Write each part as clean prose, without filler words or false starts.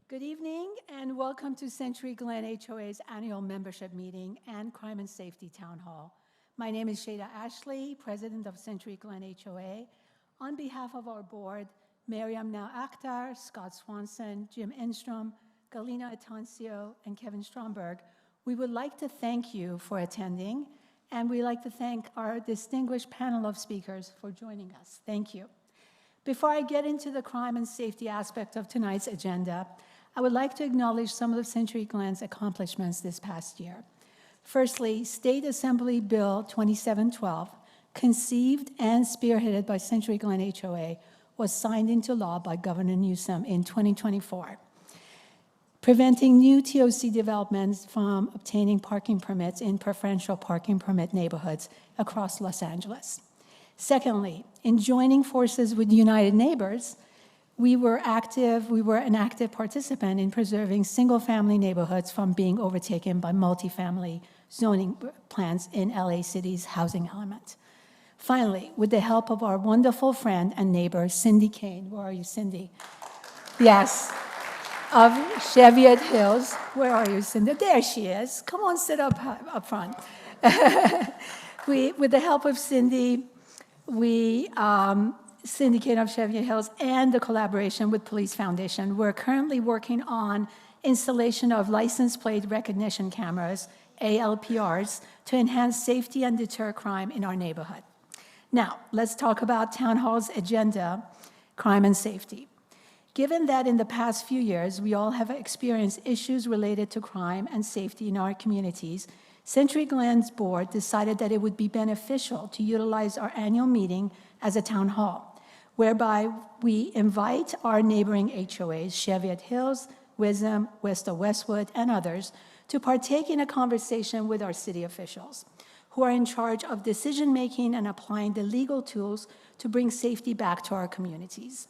Good evening and welcome to Century Glen HOA's annual membership meeting and Crime and Safety Town Hall. My name is Shada Ashley, President of Century Glen HOA. On behalf of our board, Mariam Now Akhtar, Scott Swanson, Jim Enstrom, Galina Atancio, and Kevin Stromberg, we would like to thank you for attending, and we'd like to thank our distinguished panel of speakers for joining us. Thank you. Before I get into the crime and safety aspect of tonight's agenda, I would like to acknowledge some of Century Glen's accomplishments this past year. Firstly, State Assembly Bill 2712, conceived and spearheaded by Century Glen HOA, was signed into law by Governor Newsom in 2024, preventing new TOC developments from obtaining parking permits in preferential parking permit neighborhoods across Los Angeles. Secondly, in joining forces with United Neighbors, we were an active participant in preserving single-family neighborhoods from being overtaken by multifamily zoning plans in LA City's housing element. Finally, with the help of our wonderful friend and neighbor, Cindy Kane. Where are you, Cindy? Yes, of Cheviot Hills. Where are you, Cindy? There she is. Come on, sit up front. With the help of Cindy, we Syndicate of Cheviot Hills and the collaboration with Police Foundation, we're currently working on installation of license plate recognition cameras, ALPRs, to enhance safety and deter crime in our neighborhood. Now, let's talk about Town Hall's agenda, crime and safety. Given that in the past few years, we all have experienced issues related to crime and safety in our communities, Century Glen's board decided that it would be beneficial to utilize our annual meeting as a town hall, whereby we invite our neighboring HOAs, Cheviot Hills, Wisdom, West of Westwood, and others, to partake in a conversation with our city officials, who are in charge of decision-making and applying the legal tools to bring safety back to our communities.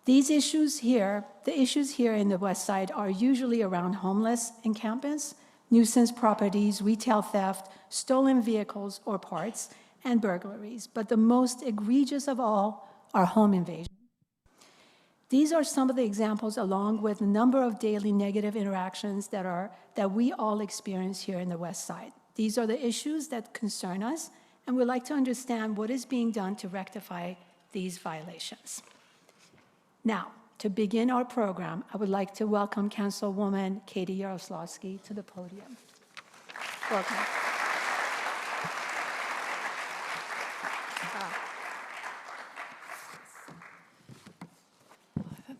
The issues here in the West Side are usually around homeless encampments, nuisance properties, retail theft, stolen vehicles or parts, and burglaries, but the most egregious of all are home invasions. These are some of the examples, along with a number of daily negative interactions that we all experience here in the West Side. These are the issues that concern us, and we'd like to understand what is being done to rectify these violations. Now, to begin our program, I would like to welcome Councilwoman Katy Yaroslavsky to the podium. Welcome.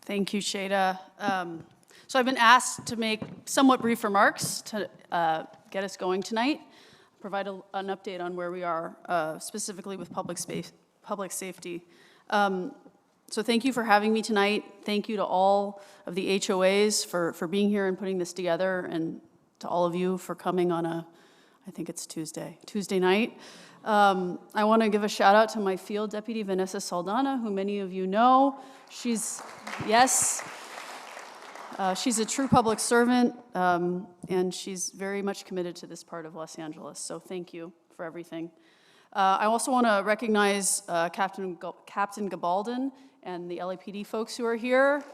Thank you, Shada. So I've been asked to make somewhat brief remarks to get us going tonight, provide an update on where we are, specifically with public safety. So thank you for having me tonight. Thank you to all of the HOAs for being here and putting this together, and to all of you for coming on I think it's Tuesday night. I want to give a shout out to my field deputy, Vanessa Saldana, who many of you know. She's a true public servant, and she's very much committed to this part of Los Angeles, so thank you for everything. I also want to recognize Captain Gabaldon and the LAPD folks who are here.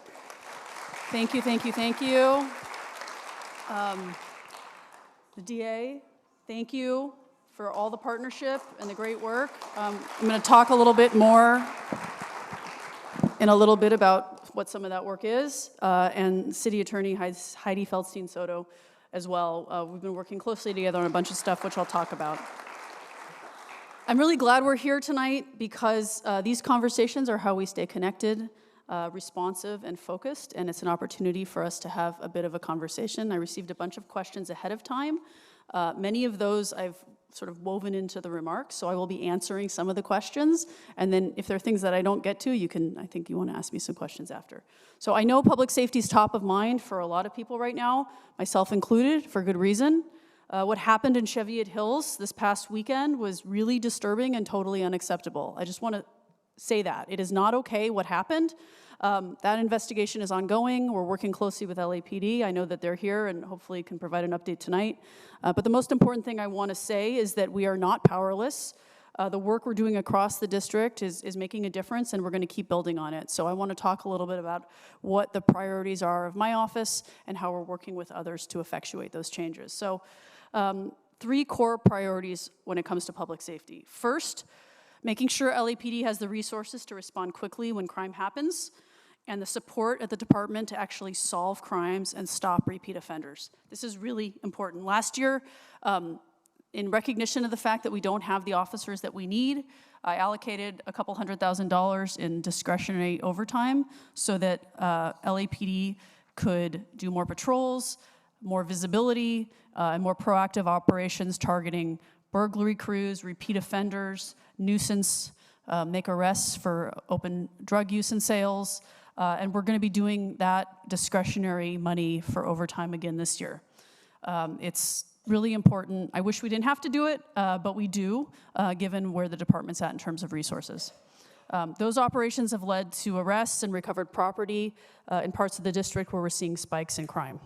Thank you, thank you, thank you. The DA, thank you for all the partnership and the great work. I'm going to talk a little bit more in a little bit about what some of that work is, and City Attorney Hydee Feldstein-Soto as well. We've been working closely together on a bunch of stuff, which I'll talk about. I'm really glad we're here tonight because these conversations are how we stay connected, responsive, and focused, and it's an opportunity for us to have a bit of a conversation. I received a bunch of questions ahead of time. Many of those I've sort of woven into the remarks, so I will be answering some of the questions, and then if there are things that I don't get to, I think you want to ask me some questions after. So I know public safety is top of mind for a lot of people right now, myself included, for good reason. What happened in Cheviot Hills this past weekend was really disturbing and totally unacceptable. I just want to say that. It is not okay what happened. That investigation is ongoing. We're working closely with LAPD. I know that they're here and hopefully can provide an update tonight. But the most important thing I want to say is that we are not powerless. The work we're doing across the district is making a difference, and we're going to keep building on it. So I want to talk a little bit about what the priorities are of my office and how we're working with others to effectuate those changes. So 3 core priorities when it comes to public safety. First, making sure LAPD has the resources to respond quickly when crime happens, and the support at the department to actually solve crimes and stop repeat offenders. This is really important. Last year, in recognition of the fact that we don't have the officers that we need, I allocated a couple $100,000 in discretionary overtime so that LAPD could do more patrols, more visibility, and more proactive operations targeting burglary crews, repeat offenders, nuisance, make arrests for open drug use and sales, and we're going to be doing that discretionary money for overtime again this year. It's really important. I wish we didn't have to do it, but we do, given where the department's at in terms of resources. Those operations have led to arrests and recovered property in parts of the district where we're seeing spikes in crime.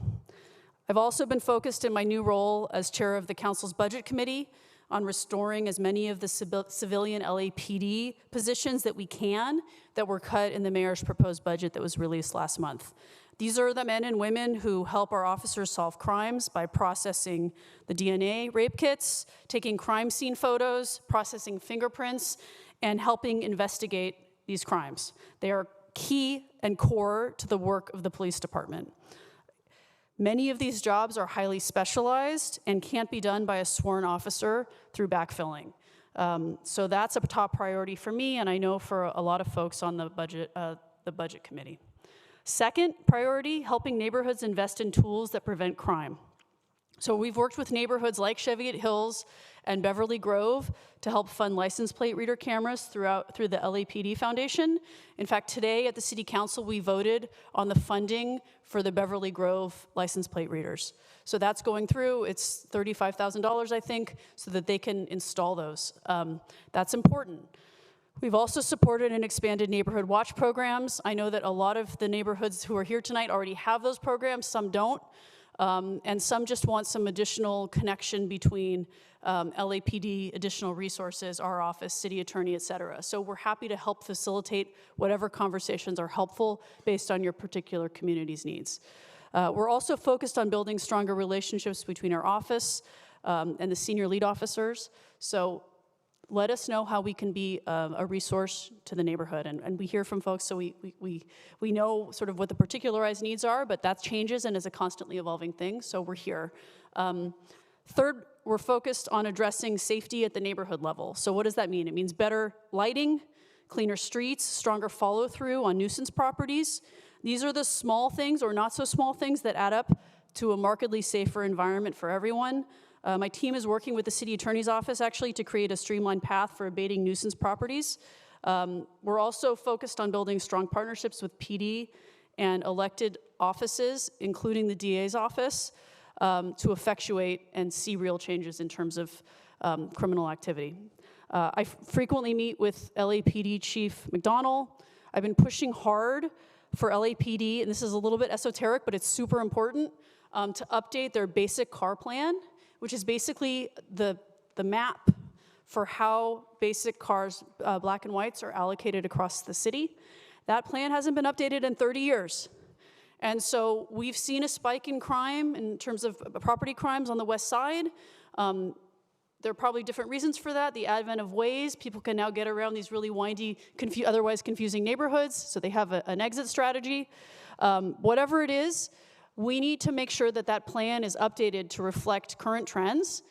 I've also been focused in my new role as chair of the council's budget committee on restoring as many of the civilian LAPD positions that we can that were cut in the mayor's proposed budget that was released last month. These are the men and women who help our officers solve crimes by processing the DNA rape kits, taking crime scene photos, processing fingerprints, and helping investigate these crimes. They are key and core to the work of the police department. Many of these jobs are highly specialized and can't be done by a sworn officer through backfilling. So that's a top priority for me, and I know for a lot of folks on the budget committee. Second priority, helping neighborhoods invest in tools that prevent crime. So we've worked with neighborhoods like Cheviot Hills and Beverly Grove to help fund license plate reader cameras through the LAPD Foundation. In fact, today at the City Council, we voted on the funding for the Beverly Grove license plate readers. So that's going through. It's $35,000, I think, so that they can install those. That's important. We've also supported and expanded neighborhood watch programs. I know that a lot of the neighborhoods who are here tonight already have those programs, some don't. And some just want some additional connection between LAPD, additional resources, our office, city attorney, et cetera. So we're happy to help facilitate whatever conversations are helpful based on your particular community's needs. We're also focused on building stronger relationships between our office and the senior lead officers. So let us know how we can be a resource to the neighborhood. And we hear from folks, so we know sort of what the particularized needs are, but that changes and is a constantly evolving thing, so we're here. Third, we're focused on addressing safety at the neighborhood level. So what does that mean? It means better lighting, cleaner streets, stronger follow-through on nuisance properties. These are the small things or not so small things that add up to a markedly safer environment for everyone. My team is working with the city attorney's office actually to create a streamlined path for abating nuisance properties. We're also focused on building strong partnerships with PD and elected offices, including the DA's office, to effectuate and see real changes in terms of criminal activity. I frequently meet with LAPD Chief McDonnell. I've been pushing hard for LAPD, and this is a little bit esoteric, but it's super important, to update their basic car plan, which is basically the map for how basic cars, black and whites, are allocated across the city. That plan hasn't been updated in 30 years. And so we've seen a spike in crime in terms of property crimes on the west side. There are probably different reasons for that. The advent of Waze, people can now get around these really windy, otherwise confusing neighborhoods, so they have an exit strategy. Whatever it is, we need to make sure that that plan is updated to reflect current trends.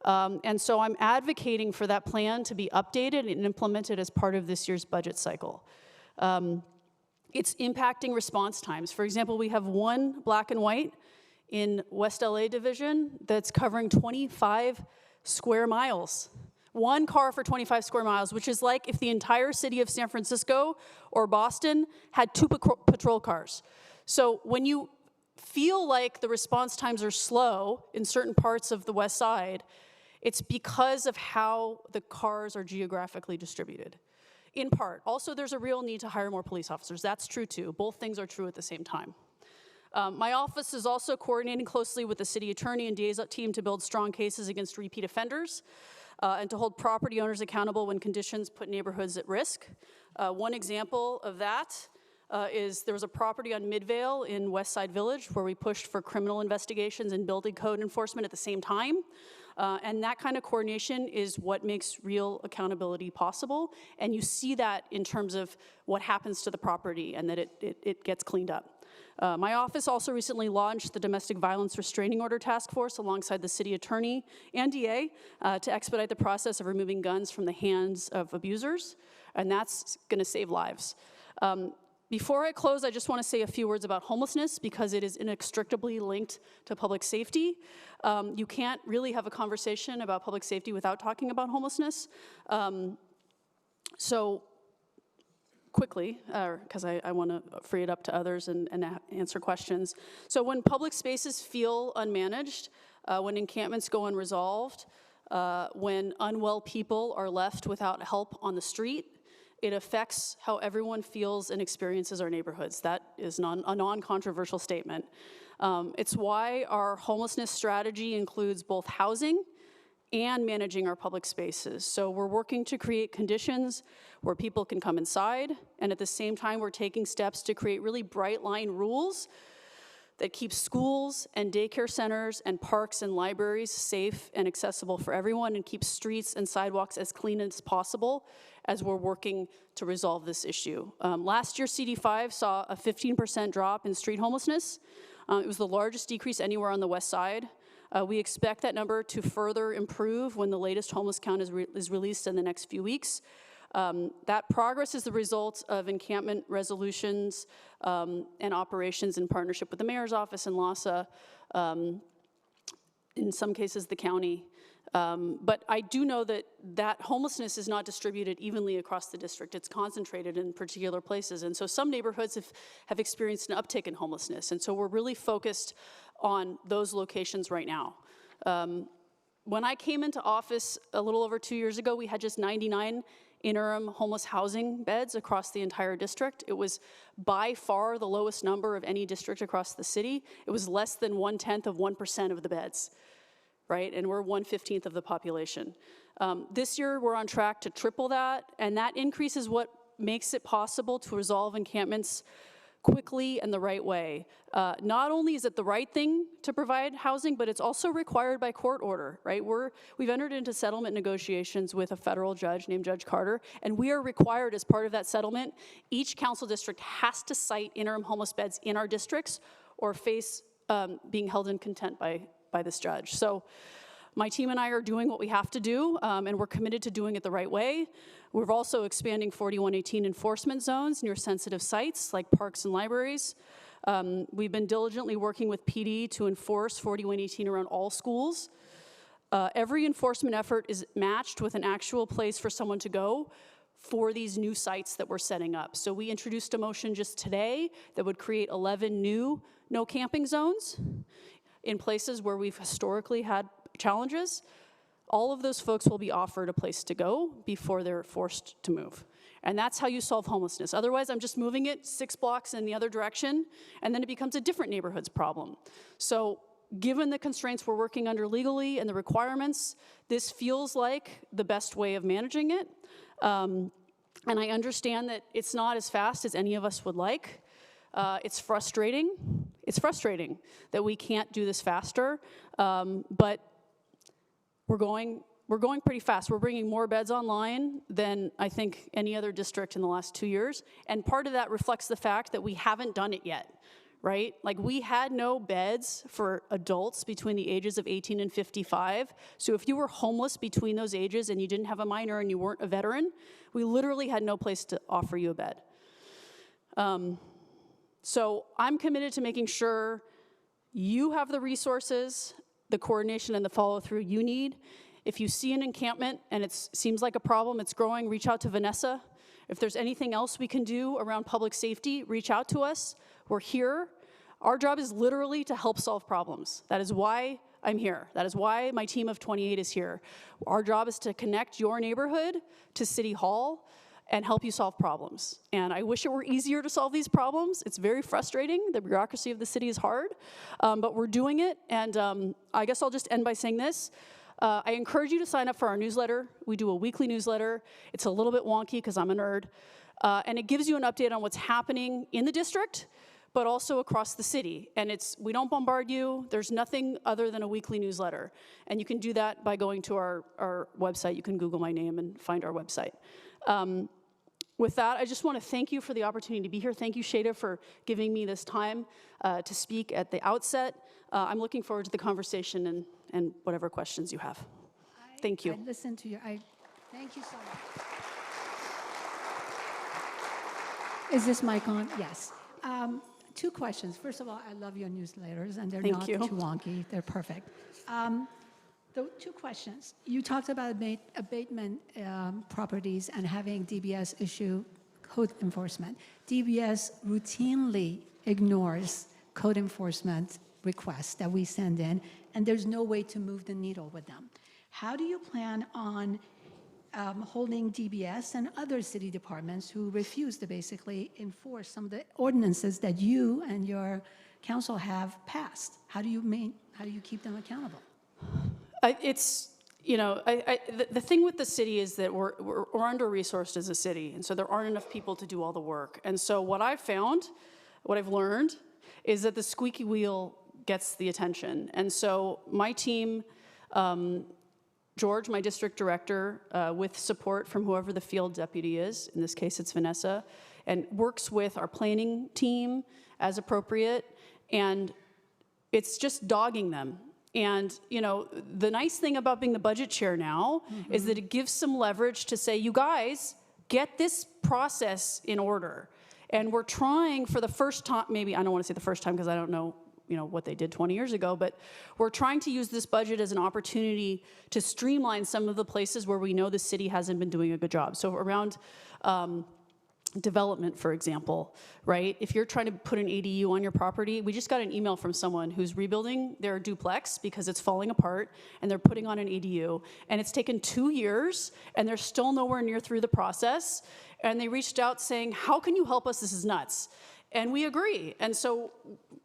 And so I'm advocating for that plan to be updated and implemented as part of this year's budget cycle. It's impacting response times. For example, we have one black and white in West LA division that's covering 25 square miles. One car for 25 square miles, which is like if the entire city of San Francisco or Boston had 2 patrol cars. So when you feel like the response times are slow in certain parts of the west side, it's because of how the cars are geographically distributed, in part. Also, there's a real need to hire more police officers. That's true too. Both things are true at the same time. My office is also coordinating closely with the city attorney and DA's team to build strong cases against repeat offenders. and to hold property owners accountable when conditions put neighborhoods at risk. One example of that is there was a property on Midvale in Westside Village where we pushed for criminal investigations and building code enforcement at the same time. And that kind of coordination is what makes real accountability possible. And you see that in terms of what happens to the property and that it gets cleaned up. My office also recently launched the Domestic Violence Restraining Order Task Force alongside the City Attorney and DA to expedite the process of removing guns from the hands of abusers. And that's going to save lives. Before I close, I just want to say a few words about homelessness because it is inextricably linked to public safety. You can't really have a conversation about public safety without talking about homelessness. So quickly, because I want to free it up to others and answer questions. So when public spaces feel unmanaged, when encampments go unresolved, when unwell people are left without help on the street, it affects how everyone feels and experiences our neighborhoods. That is a non-controversial statement. It's why our homelessness strategy includes both housing and managing our public spaces. So we're working to create conditions where people can come inside, and at the same time, we're taking steps to create really bright line rules that keep schools and daycare centers and parks and libraries safe and accessible for everyone and keep streets and sidewalks as clean as possible as we're working to resolve this issue. Last year, CD5 saw a 15% drop in street homelessness. It was the largest decrease anywhere on the west side. We expect that number to further improve when the latest homeless count is released in the next few weeks. That progress is the result of encampment resolutions and operations in partnership with the mayor's office and LAHSA, in some cases the county. But I do know that homelessness is not distributed evenly across the district. It's concentrated in particular places. And so some neighborhoods have experienced an uptick in homelessness. And so we're really focused on those locations right now. When I came into office a little over 2 years ago, we had just 99 interim homeless housing beds across the entire district. It was by far the lowest number of any district across the city. It was less than 1/10% of the beds, right? And we're 1/15 of the population. This year, we're on track to triple that, and that increase is what makes it possible to resolve encampments quickly and the right way. Not only is it the right thing to provide housing, but it's also required by court order, right? We've entered into settlement negotiations with a federal judge named Judge Carter, and we are required as part of that settlement, each council district has to cite interim homeless beds in our districts or face being held in contempt by this judge. So my team and I are doing what we have to do, and we're committed to doing it the right way. We're also expanding 4118 enforcement zones near sensitive sites like parks and libraries. We've been diligently working with PD to enforce 4118 around all schools. Every enforcement effort is matched with an actual place for someone to go for these new sites that we're setting up. So we introduced a motion just today that would create 11 new no camping zones in places where we've historically had challenges. All of those folks will be offered a place to go before they're forced to move. And that's how you solve homelessness. Otherwise, I'm just moving it 6 blocks in the other direction, and then it becomes a different neighborhood's problem. So given the constraints we're working under legally and the requirements, this feels like the best way of managing it. And I understand that it's not as fast as any of us would like. It's frustrating. It's frustrating that we can't do this faster, but we're going pretty fast. We're bringing more beds online than I think any other district in the last 2 years. And part of that reflects the fact that we haven't done it yet, right? Like we had no beds for adults between the ages of 18 and 55. So if you were homeless between those ages and you didn't have a minor and you weren't a veteran, we literally had no place to offer you a bed. So I'm committed to making sure you have the resources, the coordination and the follow-through you need. If you see an encampment and it seems like a problem, it's growing, reach out to Vanessa. If there's anything else we can do around public safety, reach out to us. We're here. Our job is literally to help solve problems. That is why I'm here. That is why my team of 28 is here. Our job is to connect your neighborhood to City Hall and help you solve problems. And I wish it were easier to solve these problems. It's very frustrating. The bureaucracy of the city is hard, but we're doing it. And I guess I'll just end by saying this. I encourage you to sign up for our newsletter. We do a weekly newsletter. It's a little bit wonky because I'm a nerd. And it gives you an update on what's happening in the district, but also across the city. And we don't bombard you. There's nothing other than a weekly newsletter. And you can do that by going to our website. You can Google my name and find our website. With that, I just want to thank you for the opportunity to be here. Thank you, Shada, for giving me this time to speak at the outset. I'm looking forward to the conversation and whatever questions you have. Thank you. I listened to you. Thank you so much. Is this mic on? Yes. 2 questions. First of all, I love your newsletters, and they're not too wonky. They're perfect. The 2 questions. You talked about abatement properties and having DBS issue code enforcement. DBS routinely ignores code enforcement requests that we send in, and there's no way to move the needle with them. How do you plan on holding DBS and other city departments who refuse to basically enforce some of the ordinances that you and your council have passed? How do you keep them accountable? The thing with the city is that we're under-resourced as a city, and so there aren't enough people to do all the work. And so what I've learned, is that the squeaky wheel gets the attention. And so my team, George, my district director, with support from whoever the field deputy is, in this case it's Vanessa, and works with our planning team as appropriate, and it's just dogging them. And the nice thing about being the budget chair now is that it gives some leverage to say, you guys, get this process in order. And we're trying for the first time, maybe I don't want to say the first time because I don't know what they did 20 years ago, but we're trying to use this budget as an opportunity to streamline some of the places where we know the city hasn't been doing a good job. So around development, for example, right? If you're trying to put an ADU on your property, we just got an email from someone who's rebuilding their duplex because it's falling apart, and they're putting on an ADU, and it's taken 2 years, and they're still nowhere near through the process, and they reached out saying, how can you help us? This is nuts. And we agree. And so,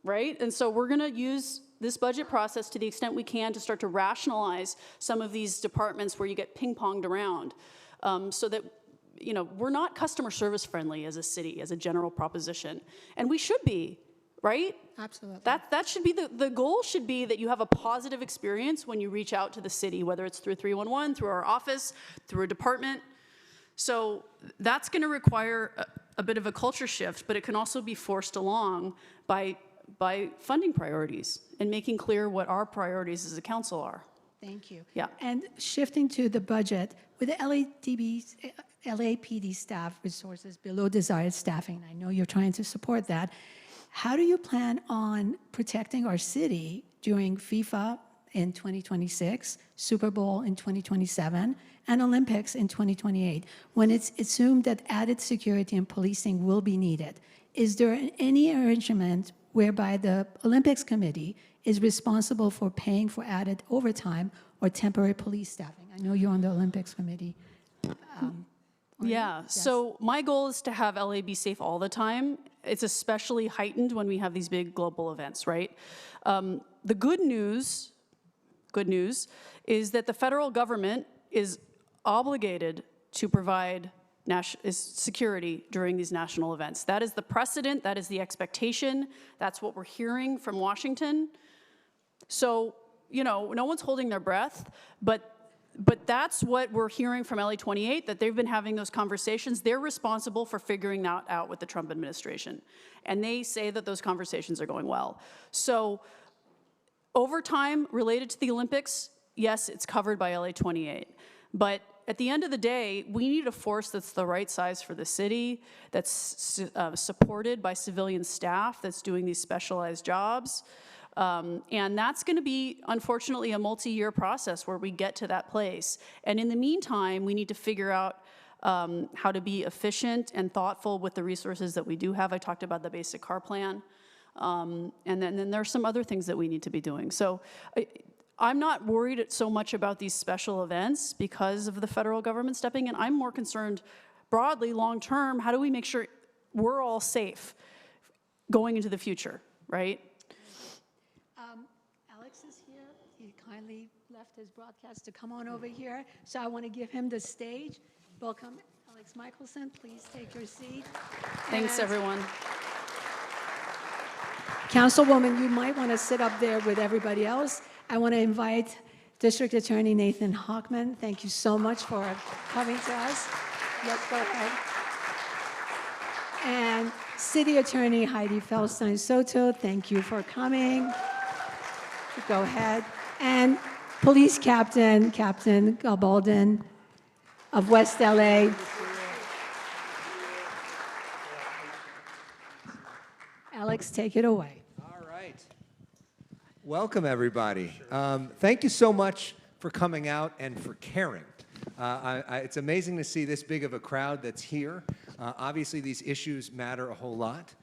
right? And so we're gonna use this budget process to the extent we can to start to rationalize some of these departments where you get ping-ponged around, so that we're not customer service friendly as a city, as a general proposition. And we should be, right? Absolutely. That should be, the goal should be that you have a positive experience when you reach out to the city, whether it's through 311, through our office, through a department. So that's gonna require a bit of a culture shift, but it can also be forced along by funding priorities and making clear what our priorities as a council are. Thank you. Yeah. And shifting to the budget, with the LAPD staff resources below desired staffing, I know you're trying to support that. How do you plan on protecting our city during FIFA in 2026, Super Bowl in 2027, and Olympics in 2028, when it's assumed that added security and policing will be needed? Is there any arrangement whereby the Olympics Committee is responsible for paying for added overtime or temporary police staffing? I know you're on the Olympics Committee. Yeah, yes. So my goal is to have LA be safe all the time. It's especially heightened when we have these big global events, right? The good news is that the federal government is obligated to provide security during these national events. That is the precedent, that is the expectation, that's what we're hearing from Washington. So, no one's holding their breath, but that's what we're hearing from LA 28, that they've been having those conversations. They're responsible for figuring that out with the Trump administration. And they say that those conversations are going well. So overtime related to the Olympics, yes, it's covered by LA 28. But at the end of the day, we need a force that's the right size for the city, that's supported by civilian staff, that's doing these specialized jobs. And that's going to be, unfortunately, a multi-year process where we get to that place. And in the meantime, we need to figure out how to be efficient and thoughtful with the resources that we do have. I talked about the basic car plan. And then there are some other things that we need to be doing. So I'm not worried so much about these special events because of the federal government stepping in. I'm more concerned broadly, long-term, how do we make sure we're all safe going into the future, right? Alex is here He kindly left his broadcast to come on over here, so I want to give him the stage. Welcome, Elex Michaelson. Please take your seat. Thanks, And everyone. Councilwoman, you might want to sit up there with everybody else. I want to invite District Attorney Nathan Hochman. Thank you so much for coming to us. Yes, go ahead. And City Attorney Hydee Feldstein-Soto, thank you for coming. Go ahead. And Police Captain Gabaldon of West LA. Alex, take it away. All right. Welcome, everybody. Thank you so much for coming out and for caring. It's amazing to see this big of a crowd that's here. Obviously, these issues matter a whole lot.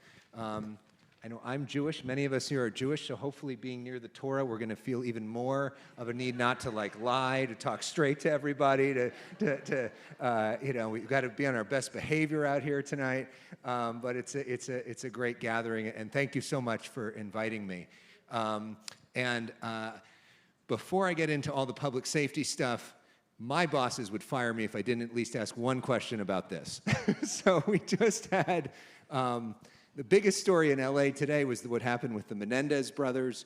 I know I'm Jewish. Many of us here are Jewish, so hopefully being near the Torah, we're going to feel even more of a need not to lie, to talk straight to everybody, we've got to be on our best behavior out here tonight. But it's a great gathering, and thank you so much for inviting me. Before I get into all the public safety stuff, my bosses would fire me if I didn't at least ask one question about this. So we just had the biggest story in LA today was what happened with the Menendez brothers.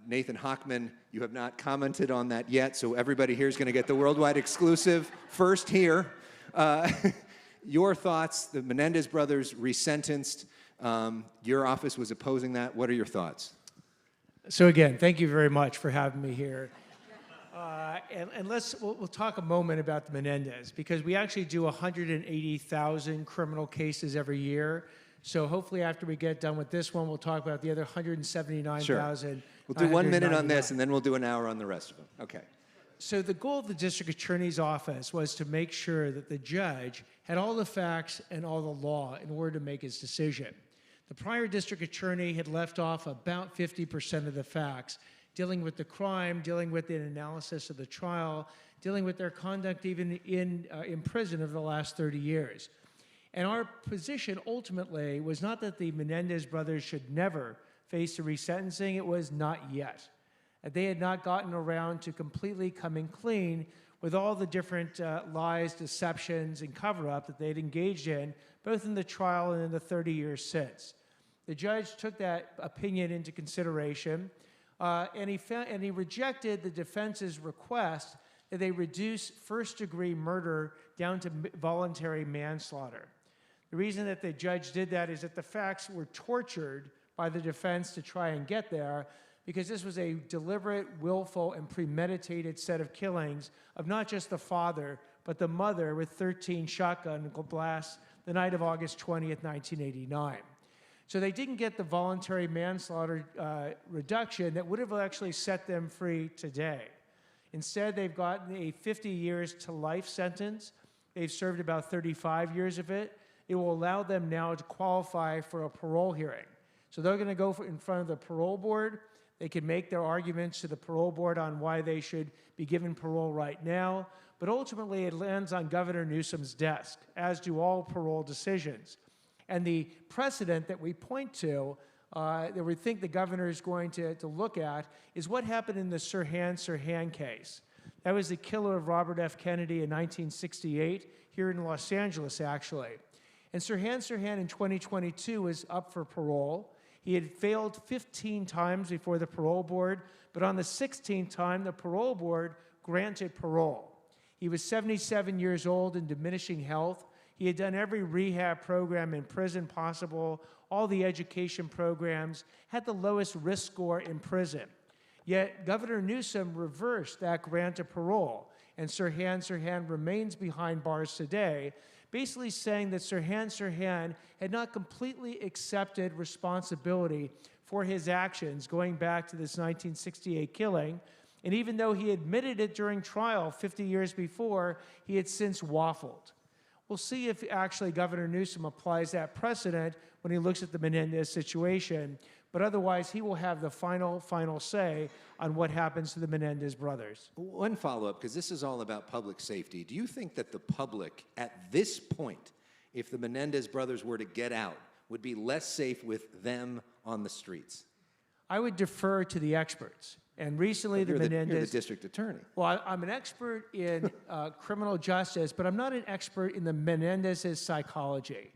Nathan Hochman, you have not commented on that yet, so everybody here is going to get the worldwide exclusive first here. Your thoughts, the Menendez brothers resentenced. Your office was opposing that. What are your thoughts? So again, thank you very much for having me here. And we'll talk a moment about the Menendez, because we actually do 180,000 criminal cases every year. So hopefully after we get done with this one, we'll talk about the other 179,000. Sure. We'll do 1 minute on this, and then we'll do an hour on the rest of them. Okay. So the goal of the district attorney's office was to make sure that the judge had all the facts and all the law in order to make his decision. The prior district attorney had left off about 50% of the facts, dealing with the crime, dealing with the analysis of the trial, dealing with their conduct even in prison over the last 30 years. And our position ultimately was not that the Menendez brothers should never face a resentencing, it was not yet. They had not gotten around to completely coming clean with all the different lies, deceptions, and cover-up that they'd engaged in, both in the trial and in the 30 years since. The judge took that opinion into consideration, and he rejected the defense's request that they reduce first-degree murder down to voluntary manslaughter. The reason that the judge did that is that the facts were tortured by the defense to try and get there, because this was a deliberate, willful, and premeditated set of killings of not just the father, but the mother with 13 shotgun blasts the night of August 20th, 1989. So they didn't get the voluntary manslaughter reduction that would have actually set them free today. Instead, they've gotten a 50 years to life sentence. They've served about 35 years of it. It will allow them now to qualify for a parole hearing. So they're going to go in front of the parole board. They can make their arguments to the parole board on why they should be given parole right now. But ultimately, it lands on Governor Newsom's desk, as do all parole decisions. And the precedent that we point to, that we think the governor is going to look at, is what happened in the Sirhan case. That was the killer of Robert F. Kennedy in 1968, here in Los Angeles, actually. And Sirhan in 2022 was up for parole. He had failed 15 times before the parole board, but on the 16th time, the parole board granted parole. He was 77 years old in diminishing health. He had done every rehab program in prison possible, all the education programs, had the lowest risk score in prison. Yet Governor Newsom reversed that grant of parole, and Sirhan remains behind bars today, basically saying that Sirhan had not completely accepted responsibility for his actions going back to this 1968 killing. And even though he admitted it during trial 50 years before, he had since waffled. We'll see if actually Governor Newsom applies that precedent when he looks at the Menendez situation, but otherwise he will have the final say on what happens to the Menendez brothers. One follow-up, because this is all about public safety. Do you think that the public at this point, if the Menendez brothers were to get out, would be less safe with them on the streets? I would defer to the experts. And recently, the You're Menendez... the district attorney. Well, I'm an expert in criminal justice, but I'm not an expert in the Menendez's psychology.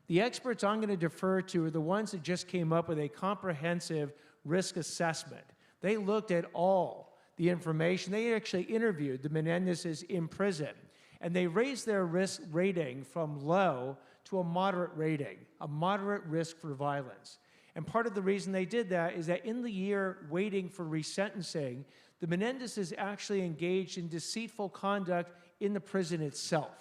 The experts I'm going to defer to are the ones that just came up with a comprehensive risk assessment. They looked at all the information. They actually interviewed the Menendezes in prison, and they raised their risk rating from low to a moderate rating, a moderate risk for violence. And part of the reason they did that is that in the year waiting for resentencing, the Menendezes actually engaged in deceitful conduct in the prison itself.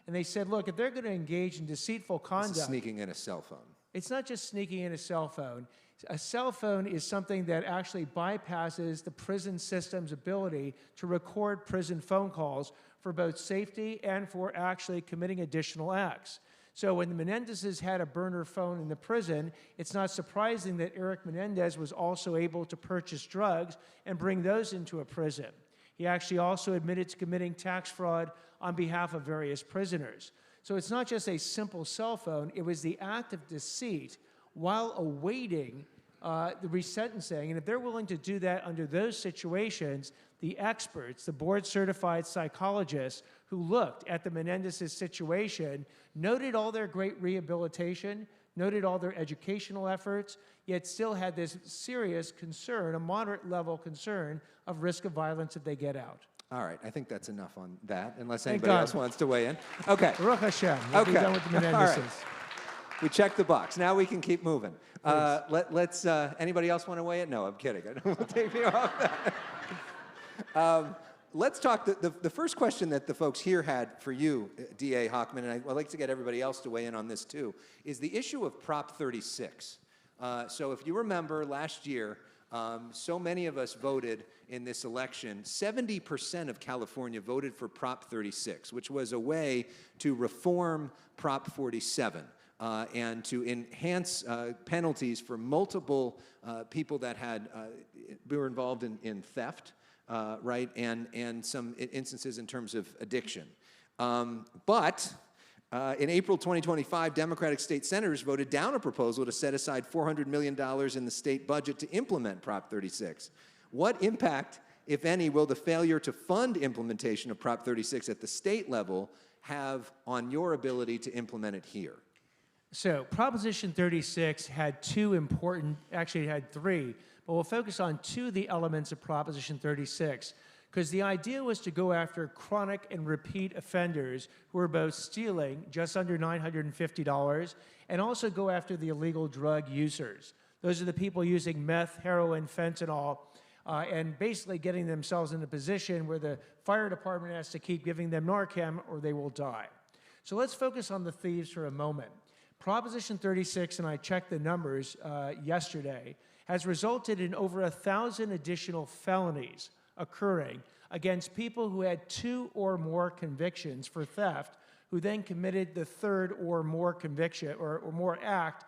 And they said, look, if they're going to engage in deceitful conduct... This is sneaking in a cell phone. It's not just sneaking in a cell phone. A cell phone is something that actually bypasses the prison system's ability to record prison phone calls for both safety and for actually committing additional acts. So when the Menendezes had a burner phone in the prison, it's not surprising that Eric Menendez was also able to purchase drugs and bring those into a prison. He actually also admitted to committing tax fraud on behalf of various prisoners. So it's not just a simple cell phone, it was the act of deceit while awaiting the resentencing. And if they're willing to do that under those situations, the experts, the board-certified psychologists who looked at the Menendez's situation, noted all their great rehabilitation, noted all their educational efforts, yet still had this serious concern, a moderate level concern of risk of violence if they get out. All right, I think that's enough on that, unless Thank anybody God. else wants to weigh in. Okay. Baruch Hashem, we'll be done with the Menendezes. All right. We checked the box. Now we can keep moving. Let's. Anybody else want to weigh in? No, I'm kidding. We'll take me off that. Let's talk. The first question that the folks here had for you, DA Hochman, and I'd like to get everybody else to weigh in on this too, is the issue of Prop 36. So if you remember last year, so many of us voted in this election. 70% of California voted for Prop 36, which was a way to reform Prop 47 and to enhance penalties for multiple people that were involved in theft, right, and some instances in terms of addiction. But in April 2025, Democratic state senators voted down a proposal to set aside $400 million in the state budget to implement Prop 36. What impact, if any, will the failure to fund implementation of Prop 36 at the state level have on your ability to implement it here? So Proposition 36 had actually it had three, but we'll focus on two of the elements of Proposition 36, because the idea was to go after chronic and repeat offenders who are both stealing just under $950 and also go after the illegal drug users. Those are the people using meth, heroin, fentanyl, and basically getting themselves in a position where the fire department has to keep giving them Narcan or they will die. So let's focus on the thieves for a moment. Proposition 36, and I checked the numbers yesterday, has resulted in over 1,000 additional felonies occurring against people who had 2 or more convictions for theft, who then committed the 3rd or more conviction or more act,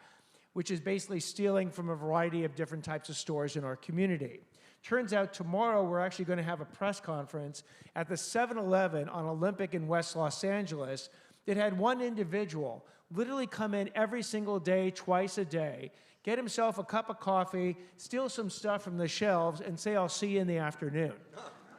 which is basically stealing from a variety of different types of stores in our community. Turns out tomorrow we're actually going to have a press conference at the 7-Eleven on Olympic in West Los Angeles that had one individual literally come in every single day, twice a day, get himself a cup of coffee, steal some stuff from the shelves, and say, "I'll see you in the afternoon."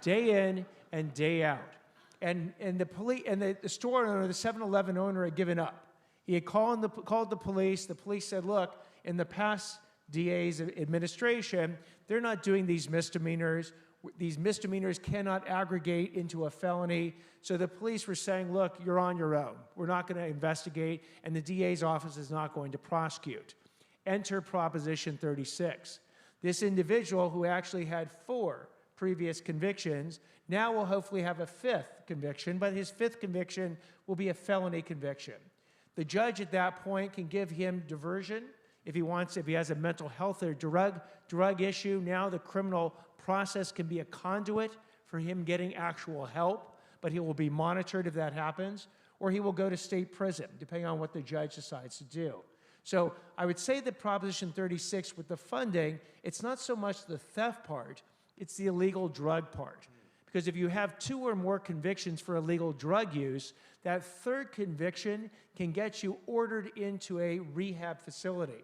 Day in and day out. And the police and the store owner, the 7-Eleven owner, had given up. He had called the police. The police said, "Look, in the past DA's administration, they're not doing these misdemeanors. These misdemeanors cannot aggregate into a felony." So the police were saying, "Look, you're on your own. We're not going to investigate, and the DA's office is not going to prosecute." Enter Proposition 36. This individual, who actually had 4 previous convictions, now will hopefully have a 5th conviction, but his 5th conviction will be a felony conviction. The judge at that point can give him diversion if he has a mental health or drug issue. Now the criminal process can be a conduit for him getting actual help, but he will be monitored if that happens, or he will go to state prison, depending on what the judge decides to do. So I would say that Proposition 36, with the funding, it's not so much the theft part, it's the illegal drug part. Because if you have 2 or more convictions for illegal drug use, that 3rd conviction can get you ordered into a rehab facility.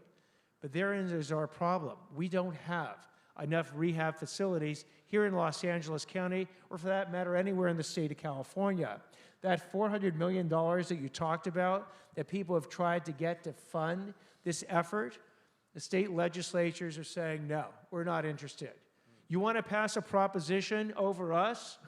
But therein is our problem. We don't have enough rehab facilities here in Los Angeles County, or for that matter, anywhere in the state of California. That $400 million that you talked about, that people have tried to get to fund this effort, the state legislatures are saying, no, we're not interested. You want to pass a proposition over us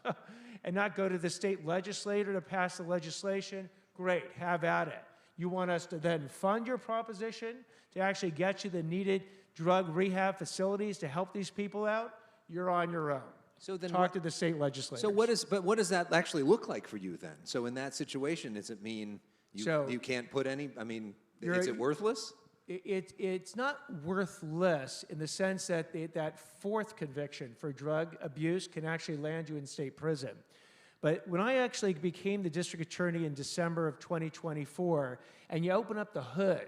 and not go to the state legislator to pass the legislation? Great, have at it. You want us to then fund your proposition to actually get you the needed drug rehab facilities to help these people out? You're on your own. So then Talk to the state legislators. So what does that actually look like for you then? So in that situation, does it mean you can't put any, I mean, is it worthless? It's not worthless in the sense that that fourth conviction for drug abuse can actually land you in state prison. But when I actually became the district attorney in December of 2024, and you open up the hood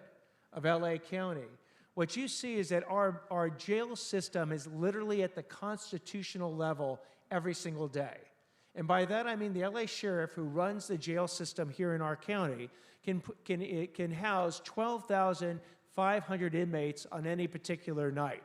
of LA County, what you see is that our jail system is literally at the constitutional level every single day. And by that I mean the LA sheriff who runs the jail system here in our county can house 12,500 inmates on any particular night.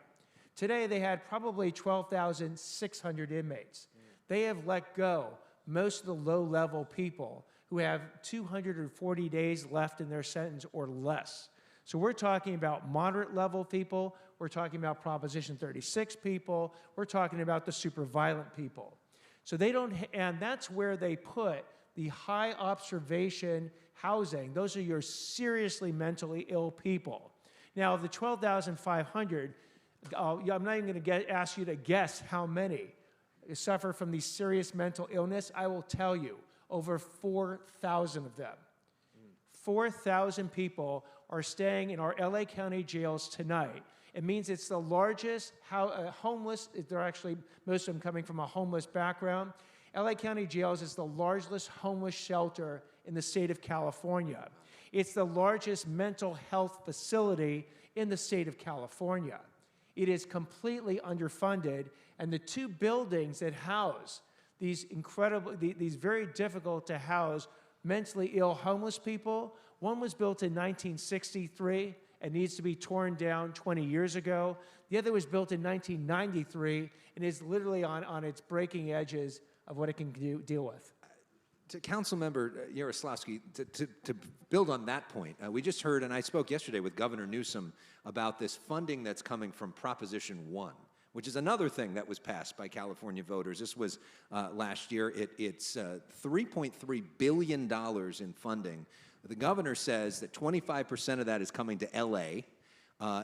Today they had probably 12,600 inmates. They have let go most of the low-level people who have 240 days left in their sentence or less. So we're talking about moderate-level people, we're talking about Proposition 36 people, we're talking about the super violent people. So they don't, and that's where they put the high observation housing. Those are your seriously mentally ill people. Now, of the 12,500, I'm not even going to ask you to guess how many suffer from these serious mental illness. I will tell you, over 4,000 of them. 4,000 people are staying in our LA County jails tonight. It means it's the largest homeless, they're actually, most of them coming from a homeless background. LA County Jails is the largest homeless shelter in the state of California. It's the largest mental health facility in the state of California. It is completely underfunded, and the two buildings that house these these very difficult to house mentally ill homeless people, one was built in 1963 and needs to be torn down 20 years ago. The other was built in 1993 and is literally on its breaking edges of what it can deal with. To Councilmember Yaroslavsky, to build on that point, we just heard, and I spoke yesterday with Governor Newsom about this funding that's coming from Proposition 1, which is another thing that was passed by California voters. This was last year. It's $3.3 billion in funding. The governor says that 25% of that is coming to LA,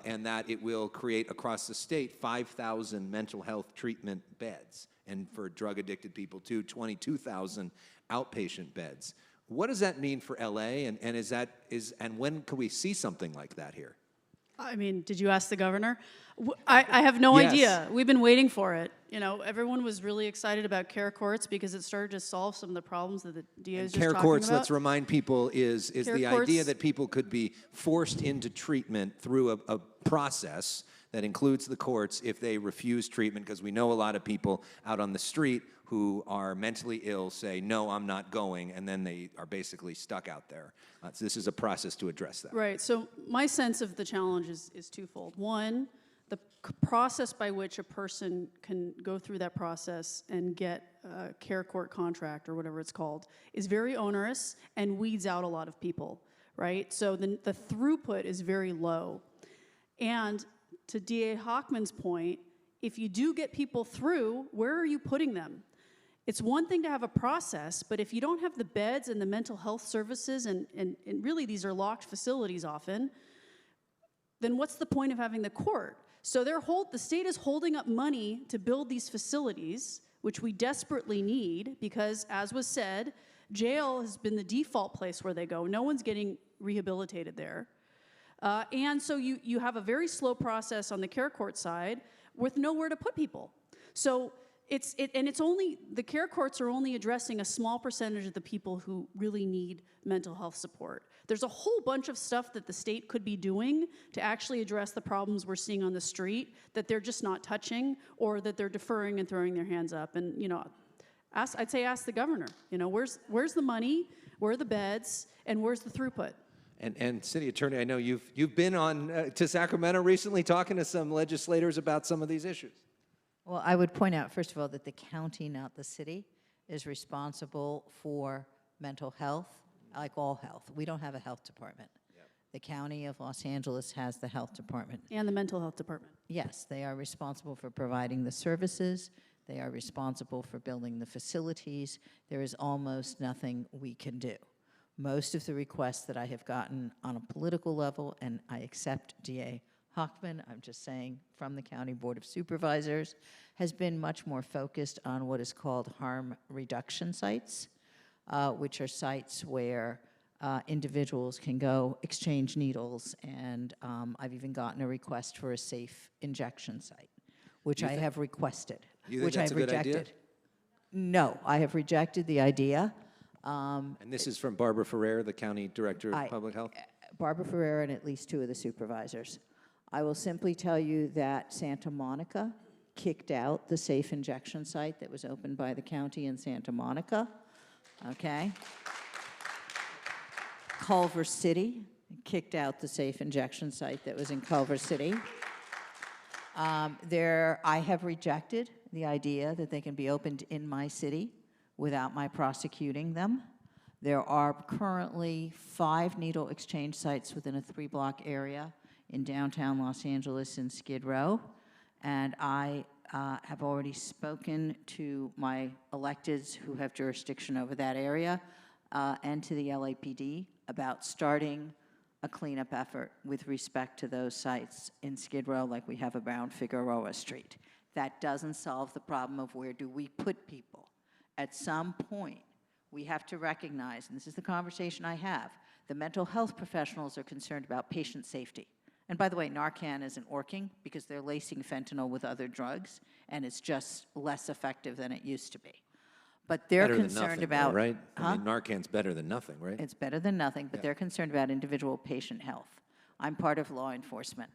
and that it will create across the state 5,000 mental health treatment beds, and for drug-addicted people too, 22,000 outpatient beds. What does that mean for LA, and when can we see something like that here? I mean, did you ask the governor? I have no idea. We've been waiting for it. You know, everyone was really excited about care courts because it started to solve some of the problems that the DA is just talking about. Care courts, let's remind people, is the courts, idea that people could be forced into treatment through a process that includes the courts if they refuse treatment, because we know a lot of people out on the street who are mentally ill say, no, I'm not going, and then they are basically stuck out there. So this is a process to address that. Right. So my sense of the challenge is twofold. One, the process by which a person can go through that process and get a care court contract or whatever it's called is very onerous and weeds out a lot of people, right? So the throughput is very low. And to DA Hochman's point, if you do get people through, where are you putting them? It's one thing to have a process, but if you don't have the beds and the mental health services, and really these are locked facilities often, then what's the point of having the court? So the state is holding up money to build these facilities, which we desperately need because, as was said, jail has been the default place where they go. No one's getting rehabilitated there. And so you have a very slow process on the care court side with nowhere to put people. So the care courts are only addressing a small percentage of the people who really need mental health support. There's a whole bunch of stuff that the state could be doing to actually address the problems we're seeing on the street that they're just not touching, or that they're deferring and throwing their hands up. And, you know, I'd say ask the governor, you know, where's the money, where are the beds, and where's the throughput? And City Attorney, I know you've been on to Sacramento recently talking to some legislators about some of these issues. Well, I would point out, first of all, that the county, not the city, is responsible for mental health, like all health. We don't have a health department. The County of Los Angeles has the health department. And the mental health department. Yes, they are responsible for providing the services. They are responsible for building the facilities. There is almost nothing we can do. Most of the requests that I have gotten on a political level, and I accept DA Hochman, I'm just saying, from the County Board of Supervisors, has been much more focused on what is called harm reduction sites, which are sites where individuals can go exchange needles, and I've even gotten a request for a safe injection site, which I have requested, You think which that's I've a good rejected. idea? No, I have rejected the idea. And this is from Barbara Ferrer, the County Director of Public Health? Barbara Ferrer and at least 2 of the supervisors. I will simply tell you that Santa Monica kicked out the safe injection site that was opened by the county in Santa Monica, okay? Culver City kicked out the safe injection site that was in Culver City. I have rejected the idea that they can be opened in my city without my prosecuting them. There are currently 5 needle exchange sites within a 3-block area in downtown Los Angeles in Skid Row, and I have already spoken to my electeds who have jurisdiction over that area and to the LAPD about starting a cleanup effort with respect to those sites in Skid Row like we have around Figueroa Street. That doesn't solve the problem of where do we put people. At some point, we have to recognize, and this is the conversation I have, the mental health professionals are concerned about patient safety. And by the way, Narcan isn't working because they're lacing fentanyl with other drugs, and it's just less effective than it used to be. But they're Better than concerned nothing, about, though, right? I mean, Narcan's better than nothing, right? it's better than nothing, but they're concerned about individual patient health. I'm part of law enforcement.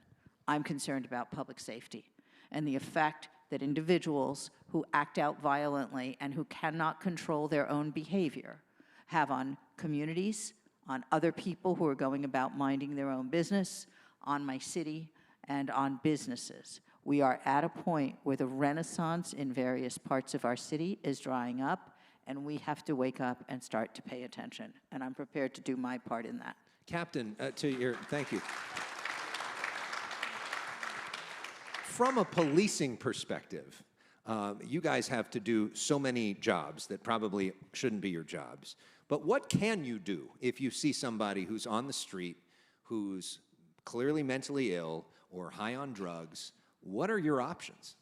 I'm concerned about public safety and the effect that individuals who act out violently and who cannot control their own behavior have on communities, on other people who are going about minding their own business, on my city, and on businesses. We are at a point where the renaissance in various parts of our city is drying up, and we have to wake up and start to pay attention. And I'm prepared to do my part in that. Captain, thank you. From a policing perspective, you guys have to do so many jobs that probably shouldn't be your jobs. But what can you do if you see somebody who's on the street, who's clearly mentally ill or high on drugs? What are your options?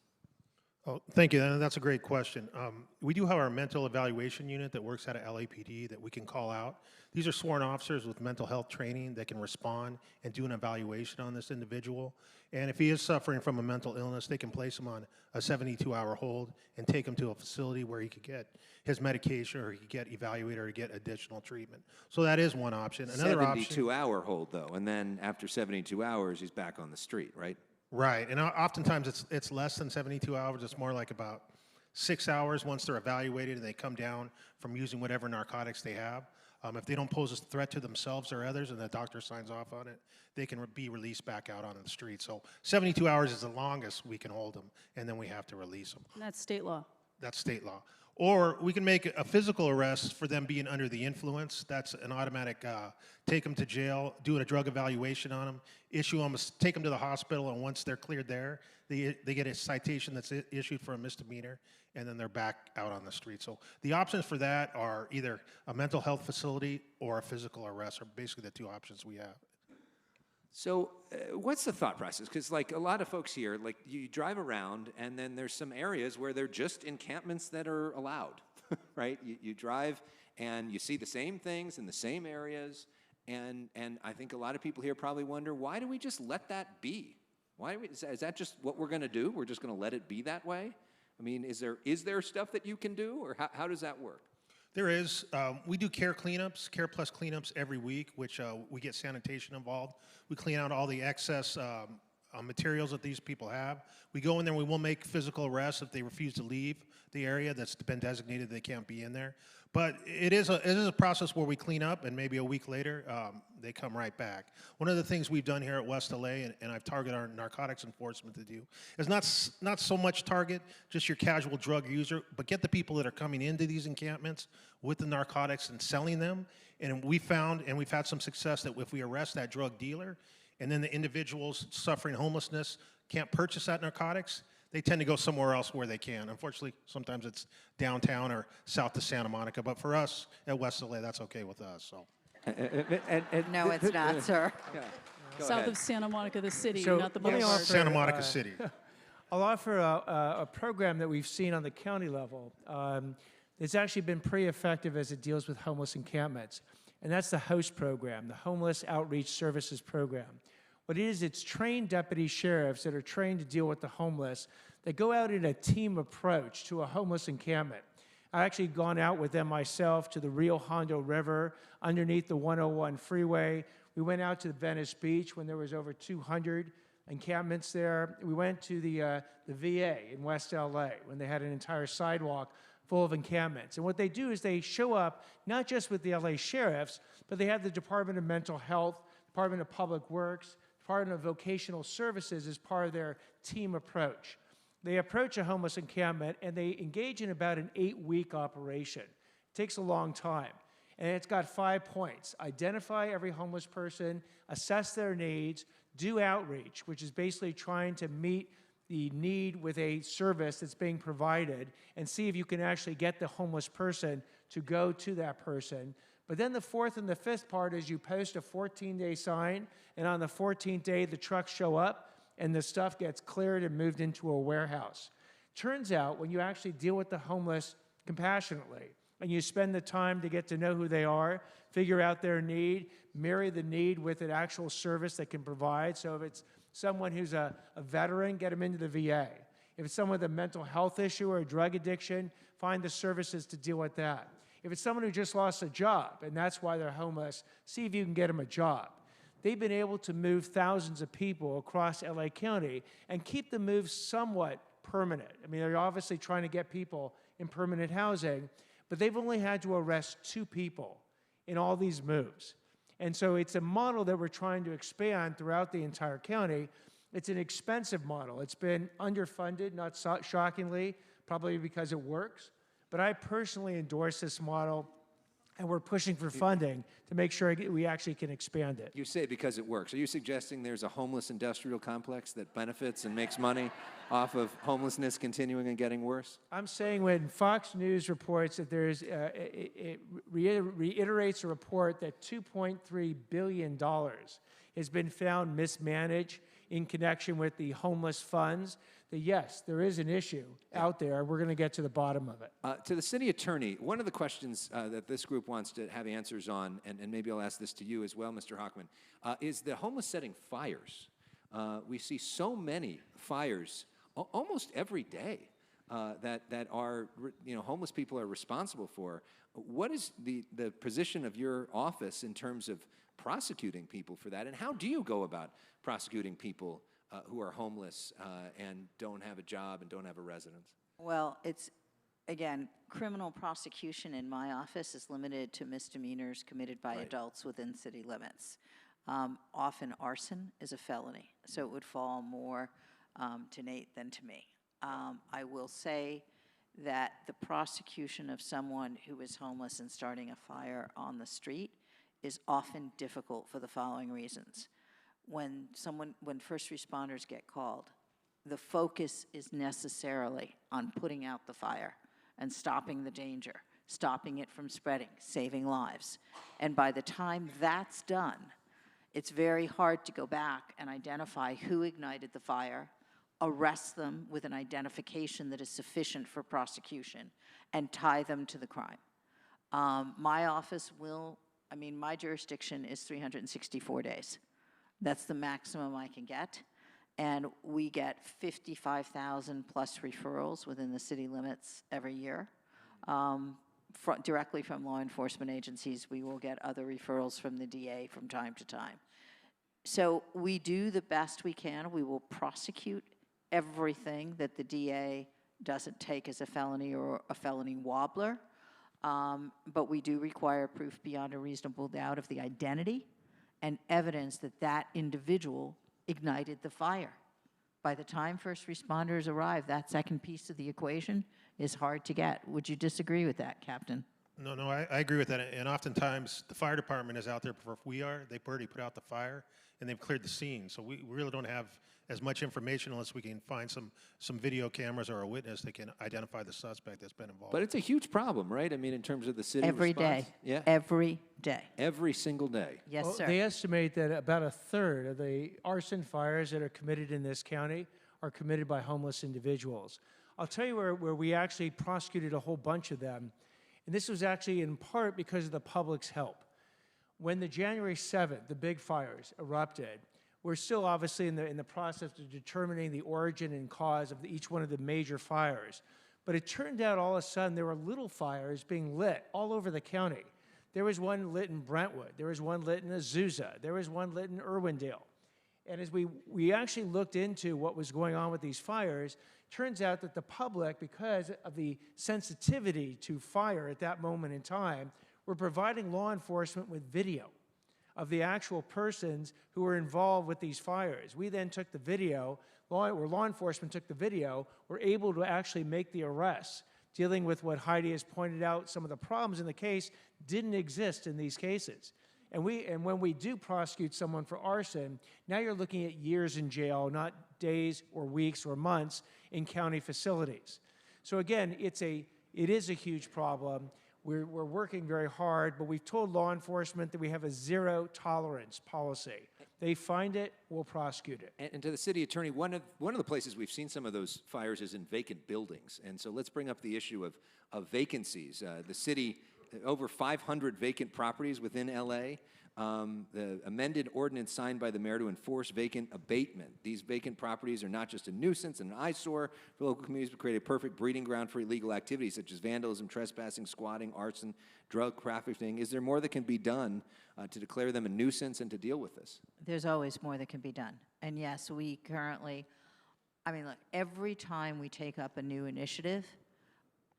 Oh, thank you. And that's a great question. We do have our mental evaluation unit that works out of LAPD that we can call out. These are sworn officers with mental health training that can respond and do an evaluation on this individual. And if he is suffering from a mental illness, they can place him on a 72-hour hold and take him to a facility where he could get his medication or he could get evaluated or get additional treatment. So that is one option. Another option. 72-hour hold, though, and then after 72 hours, he's back on the street, right? Right, and oftentimes it's less than 72 hours. It's more like about 6 hours once they're evaluated and they come down from using whatever narcotics they have. If they don't pose a threat to themselves or others and the doctor signs off on it, they can be released back out on the street. So 72 hours is the longest we can hold them, and then we have to release them. And that's state law. That's state law. Or we can make a physical arrest for them being under the influence. That's an automatic take them to jail, do a drug evaluation on them, issue them, take them to the hospital, and once they're cleared there, they get a citation that's issued for a misdemeanor, and then they're back out on the street. So the options for that are either a mental health facility or a physical arrest are basically the 2 options we have. So what's the thought process? Because like a lot of folks here, like you drive around and then there's some areas where they're just encampments that are allowed, right? You drive and you see the same things in the same areas. And I think a lot of people here probably wonder, why do we just let that be? Is that just what we're going to do? We're just going to let it be that way? I mean, is there stuff that you can do, or how does that work? There is. We do care cleanups, care plus cleanups every week, which we get sanitation involved. We clean out all the excess materials that these people have. We go in there and we will make physical arrests if they refuse to leave the area that's been designated they can't be in there. But it is a process where we clean up, and maybe a week later, they come right back. One of the things we've done here at West LA, and I've targeted our narcotics enforcement to do, is not so much target just your casual drug user, but get the people that are coming into these encampments with the narcotics and selling them. And we found, and we've had some success, that if we arrest that drug dealer, and then the individuals suffering homelessness can't purchase that narcotics, they tend to go somewhere else where they can. Unfortunately, sometimes it's downtown or south to Santa Monica, but for us at West LA, that's okay with us. So. No, it's not, sir. Go South ahead. of Santa Monica, the city, So not the let me boulevard. offer, Santa Monica City. I'll offer a program that we've seen on the county level. It's actually been pretty effective as it deals with homeless encampments, and that's the HOST program, the Homeless Outreach Services Program. What it is, it's trained deputy sheriffs that are trained to deal with the homeless that go out in a team approach to a homeless encampment. I've actually gone out with them myself to the Rio Hondo River underneath the 101 freeway. We went out to Venice Beach when there was over 200 encampments there. We went to the VA in West LA when they had an entire sidewalk full of encampments. And what they do is they show up not just with the LA sheriffs, but they have the Department of Mental Health, Department of Public Works, Department of Vocational Services as part of their team approach. They approach a homeless encampment and they engage in about an 8-week operation. It takes a long time. And it's got 5 points. Identify every homeless person, assess their needs, do outreach, which is basically trying to meet the need with a service that's being provided, and see if you can actually get the homeless person to go to that person. But then the 4th and the 5th part is you post a 14-day sign, and on the 14th day, the trucks show up, and the stuff gets cleared and moved into a warehouse. Turns out, when you actually deal with the homeless compassionately, and you spend the time to get to know who they are, figure out their need, marry the need with an actual service that can provide. So if it's someone who's a veteran, get them into the VA. If it's someone with a mental health issue or a drug addiction, find the services to deal with that. If it's someone who just lost a job, and that's why they're homeless, see if you can get them a job. They've been able to move thousands of people across LA County and keep the move somewhat permanent. I mean, they're obviously trying to get people in permanent housing, but they've only had to arrest 2 people in all these moves. And so it's a model that we're trying to expand throughout the entire county. It's an expensive model. It's been underfunded, not shockingly, probably because it works. But I personally endorse this model, and we're pushing for funding to make sure we actually can expand it. You say because it works. Are you suggesting there's a homeless industrial complex that benefits and makes money off of homelessness continuing and getting worse? I'm saying when Fox News reports that there's, it reiterates a report that $2.3 billion has been found mismanaged in connection with the homeless funds, that yes, there is an issue out there. We're going to get to the bottom of it. To the city attorney, one of the questions that this group wants to have answers on, and maybe I'll ask this to you as well, Mr. Hochman, is the homeless setting fires. We see so many fires almost every day that are, homeless people are responsible for. What is the position of your office in terms of prosecuting people for that, and how do you go about prosecuting people who are homeless and don't have a job and don't have a residence? Well, it's, again, criminal prosecution in my office is limited to misdemeanors committed by adults within city limits. Often arson is a felony, so it would fall more to Nate than to me. I will say that the prosecution of someone who is homeless and starting a fire on the street is often difficult for the following reasons. When first responders get called, the focus is necessarily on putting out the fire and stopping the danger, stopping it from spreading, saving lives. And by the time that's done, it's very hard to go back and identify who ignited the fire, arrest them with an identification that is sufficient for prosecution, and tie them to the crime. My office my jurisdiction is 364 days. That's the maximum I can get. And we get 55,000 plus referrals within the city limits every year. Directly from law enforcement agencies, we will get other referrals from the DA from time to time. So we do the best we can. We will prosecute everything that the DA doesn't take as a felony or a felony wobbler. But we do require proof beyond a reasonable doubt of the identity and evidence that that individual ignited the fire. By the time first responders arrive, that second piece of the equation is hard to get. Would you disagree with that, Captain? No, I agree with that. And oftentimes, the fire department is out there before we are. They've already put out the fire, and they've cleared the scene. So we really don't have as much information unless we can find some video cameras or a witness that can identify the suspect that's been involved. But it's a huge problem, right? I mean, in terms of the city Every response. day. Yeah. Every day. Every single day. Yes, Well, sir. They estimate that about a third of the arson fires that are committed in this county are committed by homeless individuals. I'll tell you where we actually prosecuted a whole bunch of them, and this was actually in part because of the public's help. When the January 7th, the big fires erupted, we're still obviously in the process of determining the origin and cause of each one of the major fires. But it turned out all of a sudden there were little fires being lit all over the county. There was one lit in Brentwood. There was one lit in Azusa. There was one lit in Irwindale. And as we actually looked into what was going on with these fires, turns out that the public, because of the sensitivity to fire at that moment in time, were providing law enforcement with video of the actual persons who were involved with these fires. We then took the video, law enforcement took the video, were able to actually make the arrests, dealing with what Heidi has pointed out, some of the problems in the case didn't exist in these cases. And when we do prosecute someone for arson, now you're looking at years in jail, not days or weeks or months in county facilities. So again, it is a huge problem. We're working very hard, but we've told law enforcement that we have a zero tolerance policy. They find it, we'll prosecute it. And to the city attorney, one of the places we've seen some of those fires is in vacant buildings. And so let's bring up the issue of vacancies. The city, over 500 vacant properties within LA. The amended ordinance signed by the mayor to enforce vacant abatement. These vacant properties are not just a nuisance and an eyesore for local communities, but create a perfect breeding ground for illegal activities such as vandalism, trespassing, squatting, arson, drug trafficking. Is there more that can be done to declare them a nuisance and to deal with this? There's always more that can be done. And yes, we currently, look, every time we take up a new initiative,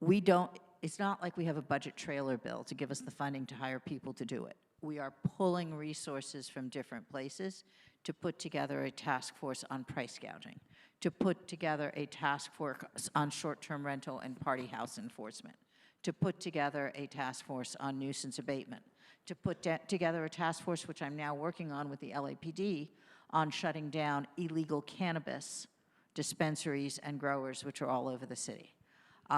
it's not like we have a budget trailer bill to give us the funding to hire people to do it. We are pulling resources from different places to put together a task force on price gouging, to put together a task force on short-term rental and party house enforcement, to put together a task force on nuisance abatement, to put together a task force, which I'm now working on with the LAPD, on shutting down illegal cannabis dispensaries and growers, which are all over the city.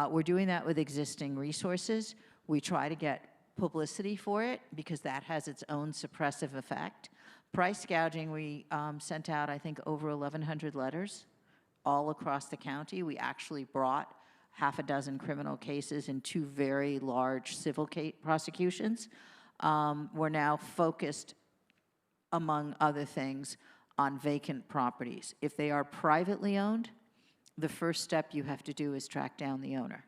We're doing that with existing resources. We try to get publicity for it because that has its own suppressive effect. Price gouging, we sent out, I think, over 1,100 letters all across the county. We actually brought half a dozen criminal cases and 2 very large civil prosecutions. We're now focused, among other things, on vacant properties. If they are privately owned, the first step you have to do is track down the owner.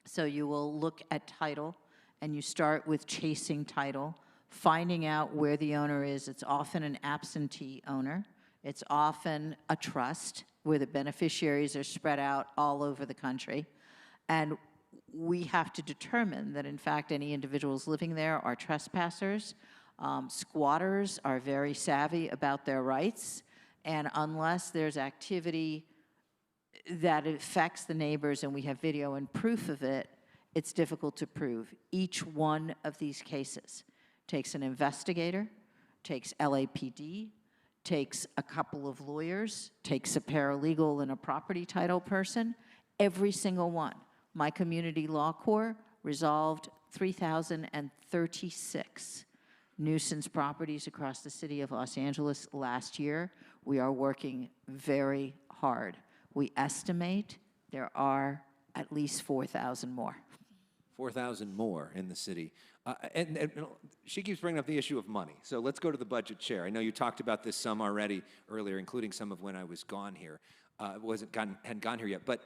So you will look at title, and you start with chasing title, finding out where the owner is. It's often an absentee owner. It's often a trust where the beneficiaries are spread out all over the country. And we have to determine that, in fact, any individuals living there are trespassers. Squatters are very savvy about their rights. And unless there's activity that affects the neighbors and we have video and proof of it, it's difficult to prove. Each one of these cases takes an investigator, takes LAPD, takes a couple of lawyers, takes a paralegal and a property title person, every single one. My community law corps resolved 3,036 nuisance properties across the city of Los Angeles last year. We are working very hard. We estimate there are at least 4,000 more. 4,000 more in the city. And she keeps bringing up the issue of money. So let's go to the budget chair. I know you talked about this some already earlier, including some of when I was gone here. Hadn't gone here yet. But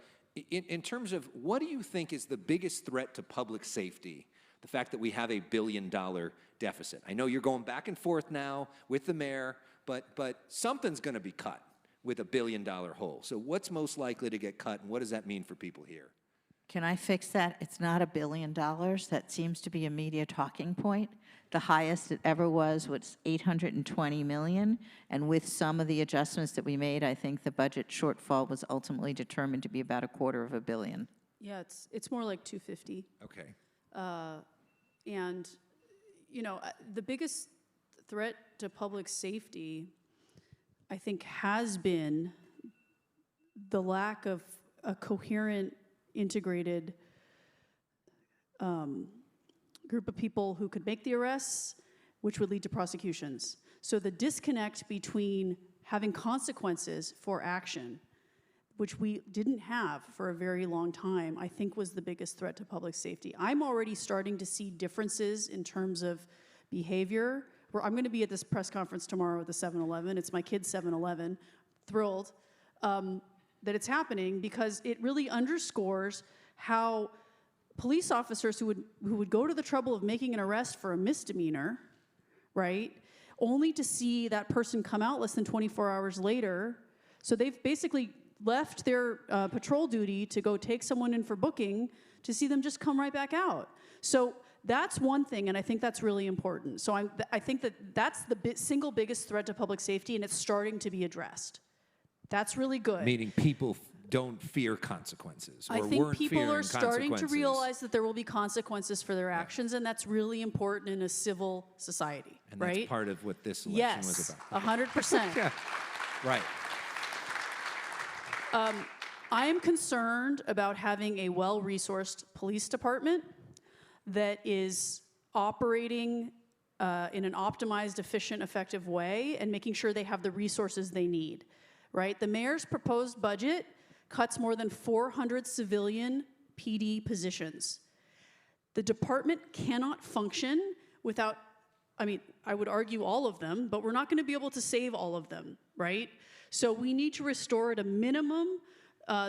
in terms of what do you think is the biggest threat to public safety, the fact that we have a $1 billion deficit? I know you're going back and forth now with the mayor, but something's going to be cut with a $1 billion hole. So what's most likely to get cut, and what does that mean for people here? Can I fix that? It's not $1 billion. That seems to be a media talking point. The highest it ever was 820 million. And with some of the adjustments that we made, I think the budget shortfall was ultimately determined to be about $250 million. Yeah, it's more like 250. Okay. And, you know, the biggest threat to public safety, I think, has been the lack of a coherent, integrated group of people who could make the arrests, which would lead to prosecutions. So the disconnect between having consequences for action, which we didn't have for a very long time, I think was the biggest threat to public safety. I'm already starting to see differences in terms of behavior. I'm going to be at this press conference tomorrow at the 7-Eleven. It's my kid's 7-Eleven. Thrilled that it's happening, because it really underscores how police officers who would go to the trouble of making an arrest for a misdemeanor, right, only to see that person come out less than 24 hours later. So they've basically left their patrol duty to go take someone in for booking, to see them just come right back out. So that's one thing, and I think that's really important. So I think that's the single biggest threat to public safety, and it's starting to be addressed. That's really good. Meaning people don't fear consequences, or I think weren't people fearing are starting to consequences. realize that there will be consequences for their actions, and that's really important in a civil society, And right? that's part of what this election was Yes, about. 100%. Yeah, right. I am concerned about having a well-resourced police department that is operating in an optimized, efficient, effective way, and making sure they have the resources they need, right? The mayor's proposed budget cuts more than 400 civilian PD positions. The department cannot function without, I mean, I would argue all of them, but we're not going to be able to save all of them, right? So we need to restore at a minimum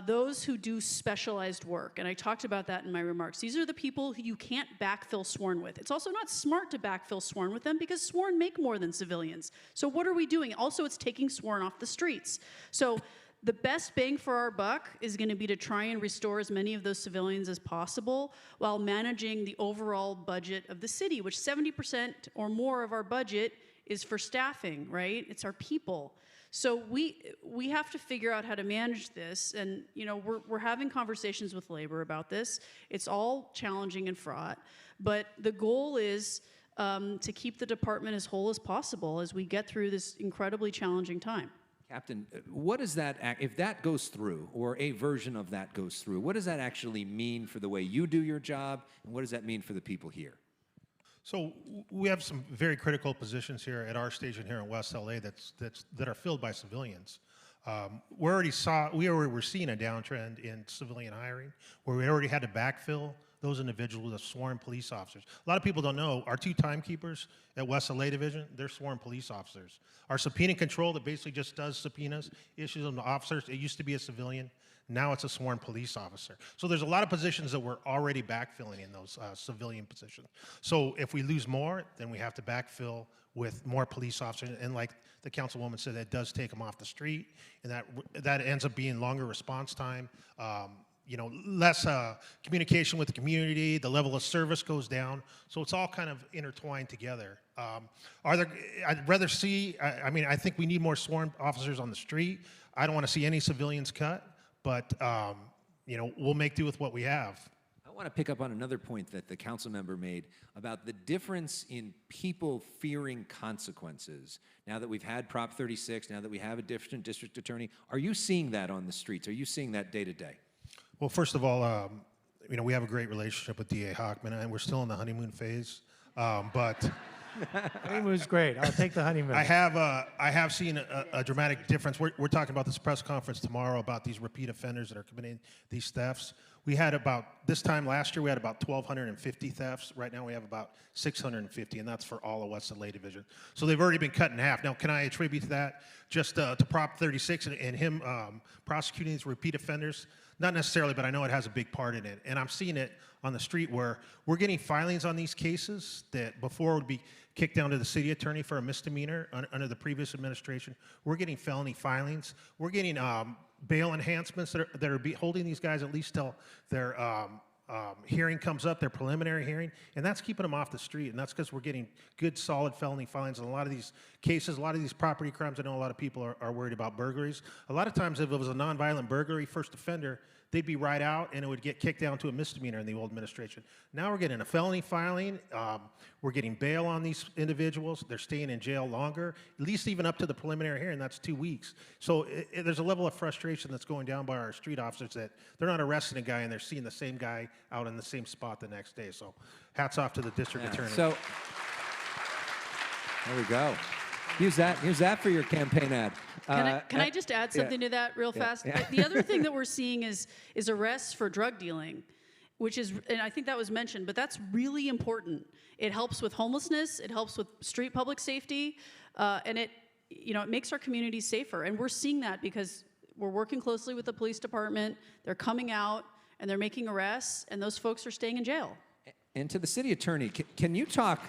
those who do specialized work, and I talked about that in my remarks. These are the people who you can't backfill sworn with. It's also not smart to backfill sworn with them, because sworn make more than civilians. So what are we doing? Also, it's taking sworn off the streets. So the best bang for our buck is going to be to try and restore as many of those civilians as possible while managing the overall budget of the city, which 70% or more of our budget is for staffing, right? It's our people. So we have to figure out how to manage this, and you know, we're having conversations with labor about this. It's all challenging and fraught, but the goal is to keep the department as whole as possible as we get through this incredibly challenging time. Captain, what does that, if that goes through, or a version of that goes through, what does that actually mean for the way you do your job, and what does that mean for the people here? So we have some very critical positions here at our station here in West LA that are filled by civilians. We're seeing a downtrend in civilian hiring, where we already had to backfill those individuals as sworn police officers. A lot of people don't know, our 2 timekeepers at West LA Division, they're sworn police officers. Our subpoena control that basically just does subpoenas, issues them to officers, it used to be a civilian. Now it's a sworn police officer. So there's a lot of positions that we're already backfilling in those civilian positions. So if we lose more, then we have to backfill with more police officers. And like the councilwoman said, that does take them off the street, and that ends up being longer response time. You know, less communication with the community, the level of service goes down, so it's all kind of intertwined together. I'd rather see, I mean, I think we need more sworn officers on the street. I don't want to see any civilians cut, but, you know, we'll make do with what we have. I want to pick up on another point that the council member made about the difference in people fearing consequences. Now that we've had Prop 36, now that we have a different district attorney, are you seeing that on the streets? Are you seeing that day to day? Well, first of all, you know, we have a great relationship with DA Hochman, and we're still in the honeymoon phase. But Honeymoon's great. I'll take the honeymoon. I have seen a dramatic difference. We're talking about this press conference tomorrow about these repeat offenders that are committing these thefts. We had this time last year, we had about 1,250 thefts. Right now we have about 650, and that's for all of West LA Division. So they've already been cut in half. Now, can I attribute that just to Prop 36 and him prosecuting these repeat offenders? Not necessarily, but I know it has a big part in it. And I'm seeing it on the street where we're getting filings on these cases that before would be kicked down to the city attorney for a misdemeanor under the previous administration. We're getting felony filings. We're getting bail enhancements that are holding these guys at least till their hearing comes up, their preliminary hearing, and that's keeping them off the street. And that's because we're getting good, solid felony fines. And a lot of these cases, a lot of these property crimes, I know a lot of people are worried about burglaries. A lot of times, if it was a nonviolent burglary, first offender, they'd be right out, and it would get kicked down to a misdemeanor in the old administration. Now we're getting a felony filing. We're getting bail on these individuals. They're staying in jail longer, at least even up to the preliminary hearing. That's 2 weeks. So there's a level of frustration that's going down by our street officers that they're not arresting a guy and they're seeing the same guy out in the same spot the next day. So hats off to the district attorney. So there we go. Use that for your campaign ad. Can I just add something to that real fast? yeah. The other thing that we're seeing is arrests for drug dealing, which is, and I think that was mentioned, but that's really important. It helps with homelessness, it helps with street public safety, and it makes our communities safer. And we're seeing that because we're working closely with the police department. They're coming out and they're making arrests, and those folks are staying in jail. And to the city attorney, can you talk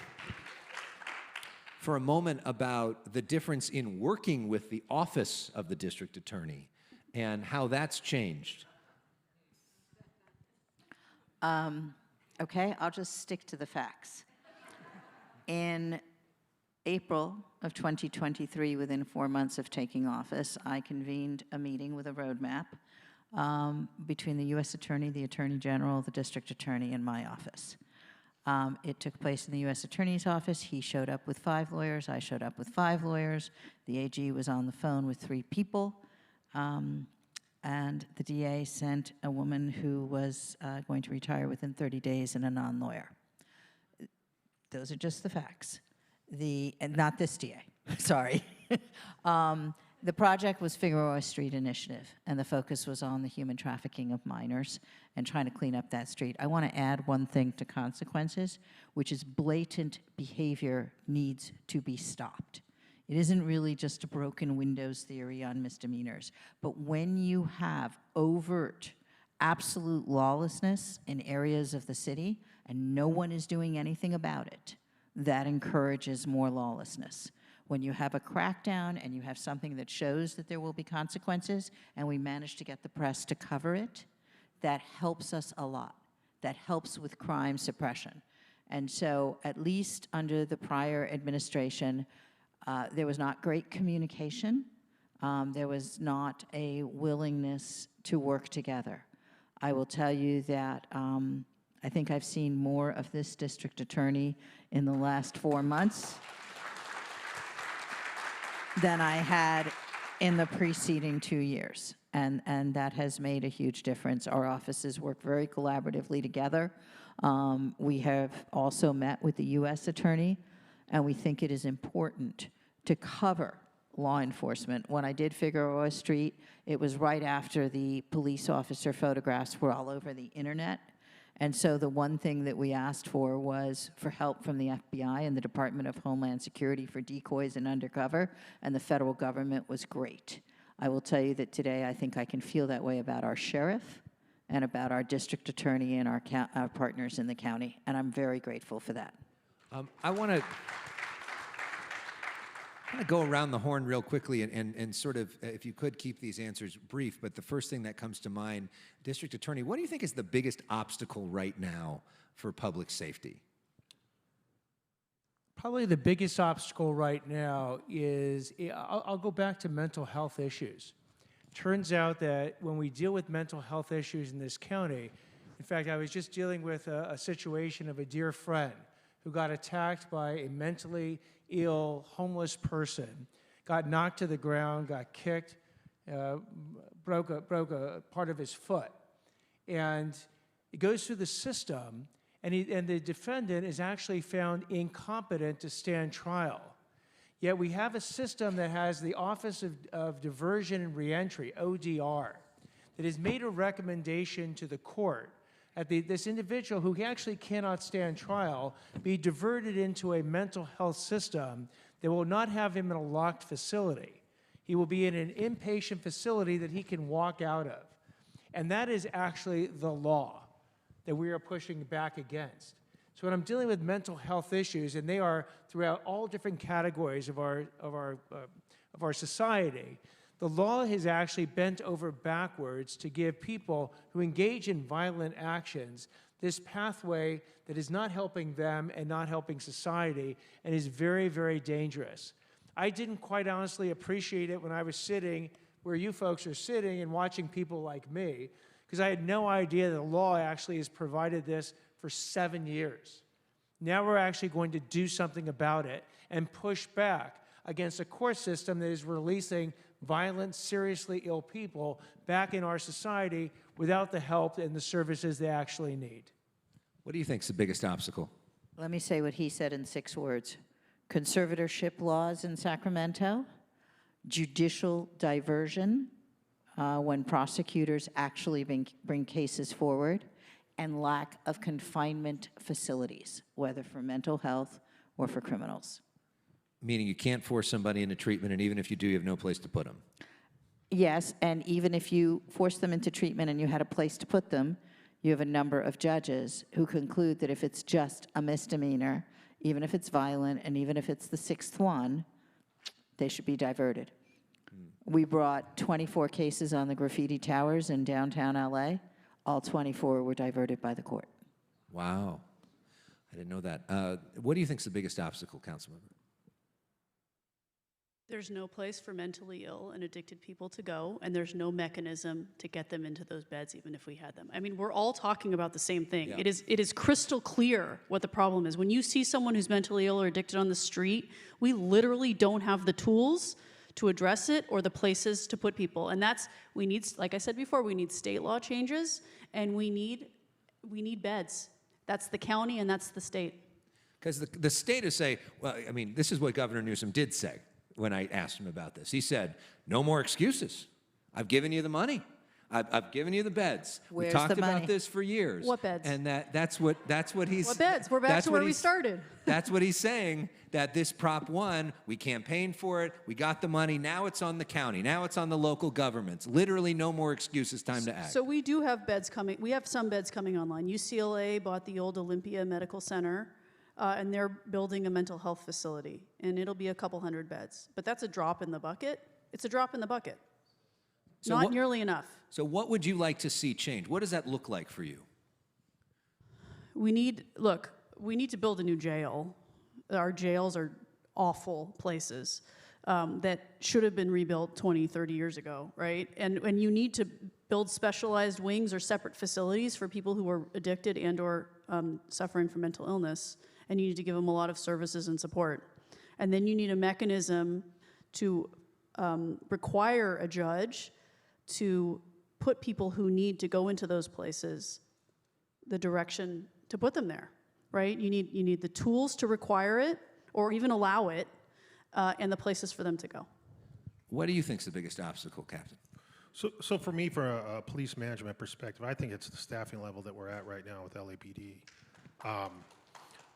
for a moment about the difference in working with the office of the district attorney and how that's changed? Okay, I'll just stick to the facts. In April of 2023, within 4 months of taking office, I convened a meeting with a roadmap between the U.S. Attorney, the Attorney General, the District Attorney, and my office. It took place in the U.S. Attorney's office. He showed up with 5 lawyers. I showed up with 5 lawyers. The AG was on the phone with 3 people. And the DA sent a woman who was going to retire within 30 days and a non-lawyer. Those are just the facts. And not this DA, sorry. The project was Figueroa Street Initiative, and the focus was on the human trafficking of minors and trying to clean up that street. I want to add one thing to consequences, which is blatant behavior needs to be stopped. It isn't really just a broken windows theory on misdemeanors, but when you have overt, absolute lawlessness in areas of the city and no one is doing anything about it, that encourages more lawlessness. When you have a crackdown and you have something that shows that there will be consequences and we manage to get the press to cover it, that helps us a lot. That helps with crime suppression. And so at least under the prior administration, there was not great communication. There was not a willingness to work together. I will tell you that I think I've seen more of this district attorney in the last 4 months than I had in the preceding 2 years. And that has made a huge difference. Our offices work very collaboratively together. We have also met with the U.S. Attorney, and we think it is important to cover law enforcement. When I did Figueroa Street, it was right after the police officer photographs were all over the internet. And so the one thing that we asked for was for help from the FBI and the Department of Homeland Security for decoys and undercover, and the federal government was great. I will tell you that today I think I can feel that way about our sheriff and about our district attorney and our partners in the county, and I'm very grateful for that. I want to go around the horn real quickly and sort of, if you could, keep these answers brief. But the first thing that comes to mind, District Attorney, what do you think is the biggest obstacle right now for public safety? Probably the biggest obstacle right now is, I'll go back to mental health issues. Turns out that when we deal with mental health issues in this county, in fact, I was just dealing with a situation of a dear friend who got attacked by a mentally ill, homeless person, got knocked to the ground, got kicked, broke a part of his foot. And it goes through the system, and the defendant is actually found incompetent to stand trial. Yet we have a system that has the Office of Diversion and Reentry, ODR, that has made a recommendation to the court that this individual who actually cannot stand trial be diverted into a mental health system that will not have him in a locked facility. He will be in an inpatient facility that he can walk out of. And that is actually the law that we are pushing back against. So when I'm dealing with mental health issues, and they are throughout all different categories of our society, The law has actually bent over backwards to give people who engage in violent actions this pathway that is not helping them and not helping society and is very, very dangerous. I didn't quite honestly appreciate it when I was sitting where you folks are sitting and watching people like me, because I had no idea that the law actually has provided this for 7 years. Now we're actually going to do something about it and push back against a court system that is releasing violent, seriously ill people back in our society without the help and the services they actually need. What do you think is the biggest obstacle? Let me say what he said in 6 words. Conservatorship laws in Sacramento, judicial diversion when prosecutors actually bring cases forward, and lack of confinement facilities, whether for mental health or for criminals. Meaning you can't force somebody into treatment, and even if you do, you have no place to put them. Yes, and even if you force them into treatment and you had a place to put them, you have a number of judges who conclude that if it's just a misdemeanor, even if it's violent, and even if it's the 6th one, they should be diverted. We brought 24 cases on the graffiti towers in downtown LA. All 24 were diverted by the court. Wow. I didn't know that. What do you think is the biggest obstacle, Councilmember? There's no place for mentally ill and addicted people to go, and there's no mechanism to get them into those beds, even if we had them. I mean, we're all talking about the same thing. Yeah. It is crystal clear what the problem is. When you see someone who's mentally ill or addicted on the street, we literally don't have the tools to address it or the places to put people. And we need, like I said before, we need state law changes, and we need beds. That's the county and that's the state. Because the state is saying, well, I mean, this is what Governor Newsom did say when I asked him about this. He said, no more excuses. I've given you the money. I've given you the beds. Where's We talked the money? about this for years. What beds? And that's what he's... What beds? We're back that's to what where we he's- started. That's what he's saying, that this Prop 1, we campaigned for it, we got the money, now it's on the county, now it's on the local governments. Literally no more excuses, time to act. So we do have beds coming. We have some beds coming online. UCLA bought the old Olympia Medical Center, and they're building a mental health facility, and it'll be a couple hundred beds. But that's a drop in the bucket. It's a drop in the bucket. So Not what- nearly enough. So what would you like to see change? What does that look like for you? We need to build a new jail. Our jails are awful places that should have been rebuilt 20, 30 years ago, right? And you need to build specialized wings or separate facilities for people who are addicted and or suffering from mental illness, and you need to give them a lot of services and support. And then you need a mechanism to require a judge to put people who need to go into those places the direction to put them there, right? You need the tools to require it or even allow it, and the places for them to go. What do you think is the biggest obstacle, Captain? So for me, for a police management perspective, I think it's the staffing level that we're at right now with LAPD. I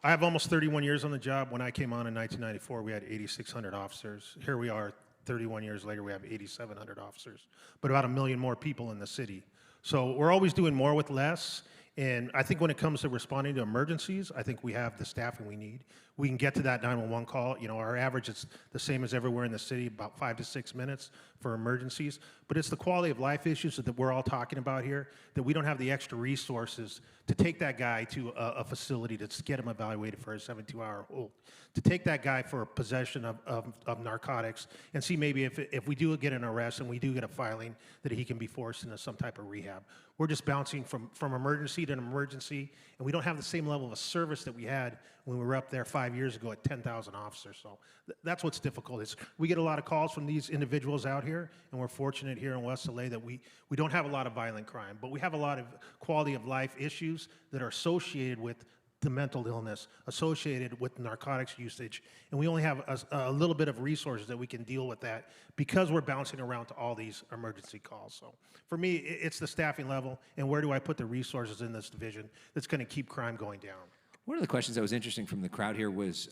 have almost 31 years on the job. When I came on in 1994, we had 8,600 officers. Here we are, 31 years later, we have 8,700 officers, but about 1 million more people in the city. So we're always doing more with less. And I think when it comes to responding to emergencies, I think we have the staffing we need. We can get to that 911 call. You know, our average is the same as everywhere in the city, about 5 to 6 minutes for emergencies. But it's the quality of life issues that we're all talking about here, that we don't have the extra resources to take that guy to a facility to get him evaluated for a 72-hour hold, to take that guy for possession of narcotics and see maybe if we do get an arrest and we do get a filing that he can be forced into some type of rehab. We're just bouncing from emergency to emergency, and we don't have the same level of service that we had when we were up there 5 years ago at 10,000 officers. So that's what's difficult. Is we get a lot of calls from these individuals out here, and we're fortunate here in West LA that we don't have a lot of violent crime, but we have a lot of quality of life issues that are associated with the mental illness, associated with narcotics usage, and we only have a little bit of resources that we can deal with that because we're bouncing around to all these emergency calls. So for me, it's the staffing level, and where do I put the resources in this division that's going to keep crime going down. One of the questions that was interesting from the crowd here was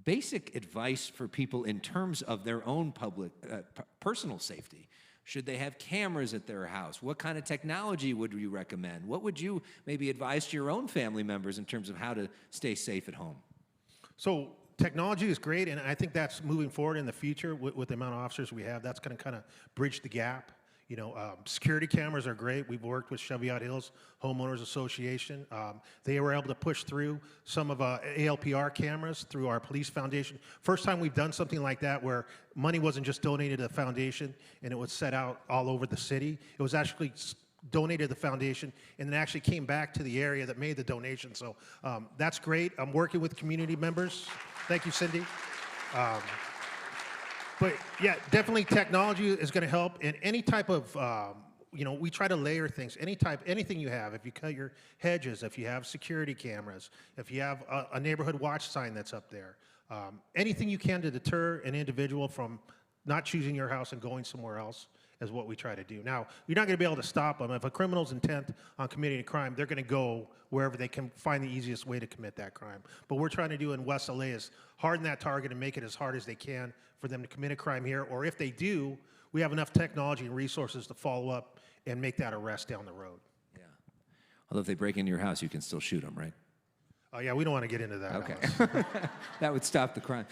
basic advice for people in terms of their own personal safety. Should they have cameras at their house? What kind of technology would you recommend? What would you maybe advise to your own family members in terms of how to stay safe at home? So technology is great, and I think that's moving forward in the future with the amount of officers we have. That's going to kind of bridge the gap. You know, security cameras are great. We've worked with Cheviot Hills Homeowners Association. They were able to push through some of ALPR cameras through our police foundation. First time we've done something like that where money wasn't just donated to the foundation and it was set out all over the city. It was actually donated to the foundation and then actually came back to the area that made the donation. So that's great. I'm working with community members. Thank you, Cindy. But yeah, definitely technology is going to help in any type of, you know, we try to layer things, anything you have. If you cut your hedges, if you have security cameras, if you have a neighborhood watch sign that's up there, anything you can to deter an individual from not choosing your house and going somewhere else is what we try to do. Now, you're not going to be able to stop them. If a criminal's intent on committing a crime, they're going to go wherever they can find the easiest way to commit that crime. But we're trying to do in West LA is harden that target and make it as hard as they can for them to commit a crime here. Or if they do, we have enough technology and resources to follow up and make that arrest down the road. Yeah. Although if they break into your house, you can still shoot them, right? Oh, yeah, we don't want to get into that. Okay. That would stop the crime.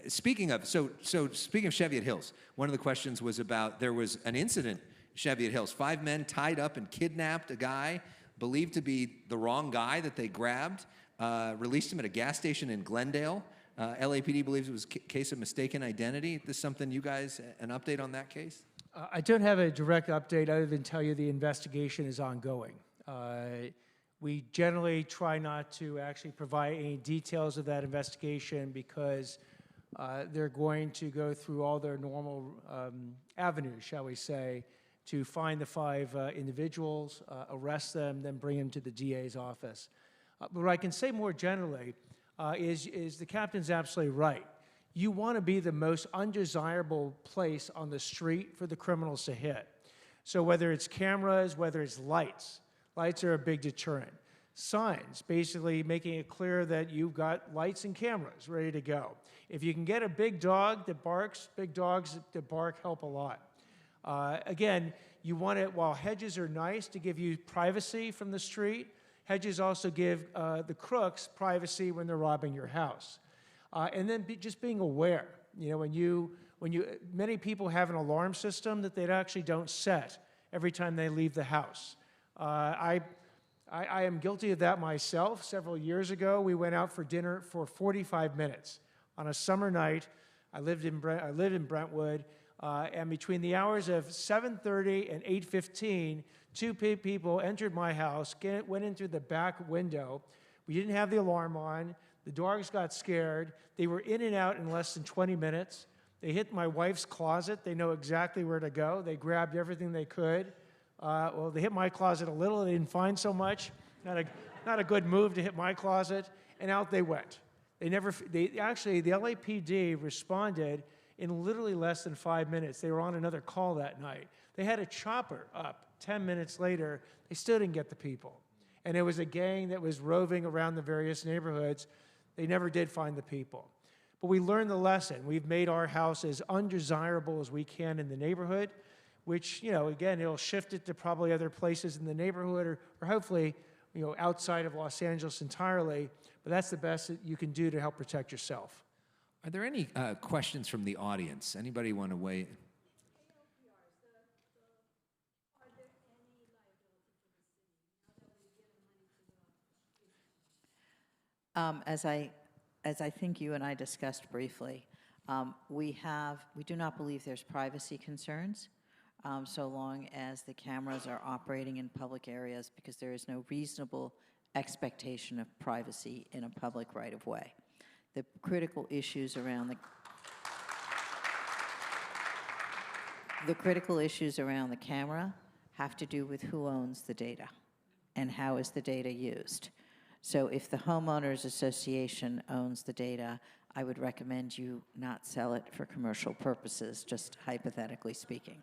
Speaking of Cheviot Hills, one of the questions was about there was an incident in Cheviot Hills. 5 men tied up and kidnapped a guy believed to be the wrong guy that they grabbed, released him at a gas station in Glendale. LAPD believes it was a case of mistaken identity. Is this something you guys, an update on that case? I don't have a direct update other than tell you the investigation is ongoing. We generally try not to actually provide any details of that investigation because they're going to go through all their normal avenues, shall we say, to find the 5 individuals, arrest them, then bring them to the DA's office. But what I can say more generally is the captain's absolutely right. You want to be the most undesirable place on the street for the criminals to hit. So whether it's cameras, whether it's lights, lights are a big deterrent. Signs, basically making it clear that you've got lights and cameras ready to go. If you can get a big dog that barks, big dogs that bark help a lot. Again, you want it, while hedges are nice to give you privacy from the street, hedges also give the crooks privacy when they're robbing your house. And then just being aware. You know, many people have an alarm system that they actually don't set every time they leave the house. I am guilty of that myself. Several years ago, we went out for dinner for 45 minutes on a summer night. I lived in Brentwood, and between the hours of 7:30 and 8:15, 2 people entered my house, went in through the back window. We didn't have the alarm on. The dogs got scared. They were in and out in less than 20 minutes. They hit my wife's closet. They know exactly where to go. They grabbed everything they could. Well, they hit my closet a little. They didn't find so much. Not a good move to hit my closet. And out they went. Actually, the LAPD responded in literally less than 5 minutes. They were on another call that night. They had a chopper up 10 minutes later. They still didn't get the people. And it was a gang that was roving around the various neighborhoods. They never did find the people. But we learned the lesson. We've made our house as undesirable as we can in the neighborhood, which, you know, again, it'll shift it to probably other places in the neighborhood or hopefully, you know, outside of Los Angeles entirely. But that's the best that you can do to help protect yourself. Are there any questions from the audience? Anybody want to weigh? As I think you and I discussed briefly, we do not believe there's privacy concerns so long as the cameras are operating in public areas, because there is no reasonable expectation of privacy in a public right-of-way. The critical issues around the camera have to do with who owns the data and how is the data used. So if the homeowners association owns the data, I would recommend you not sell it for commercial purposes, just hypothetically speaking.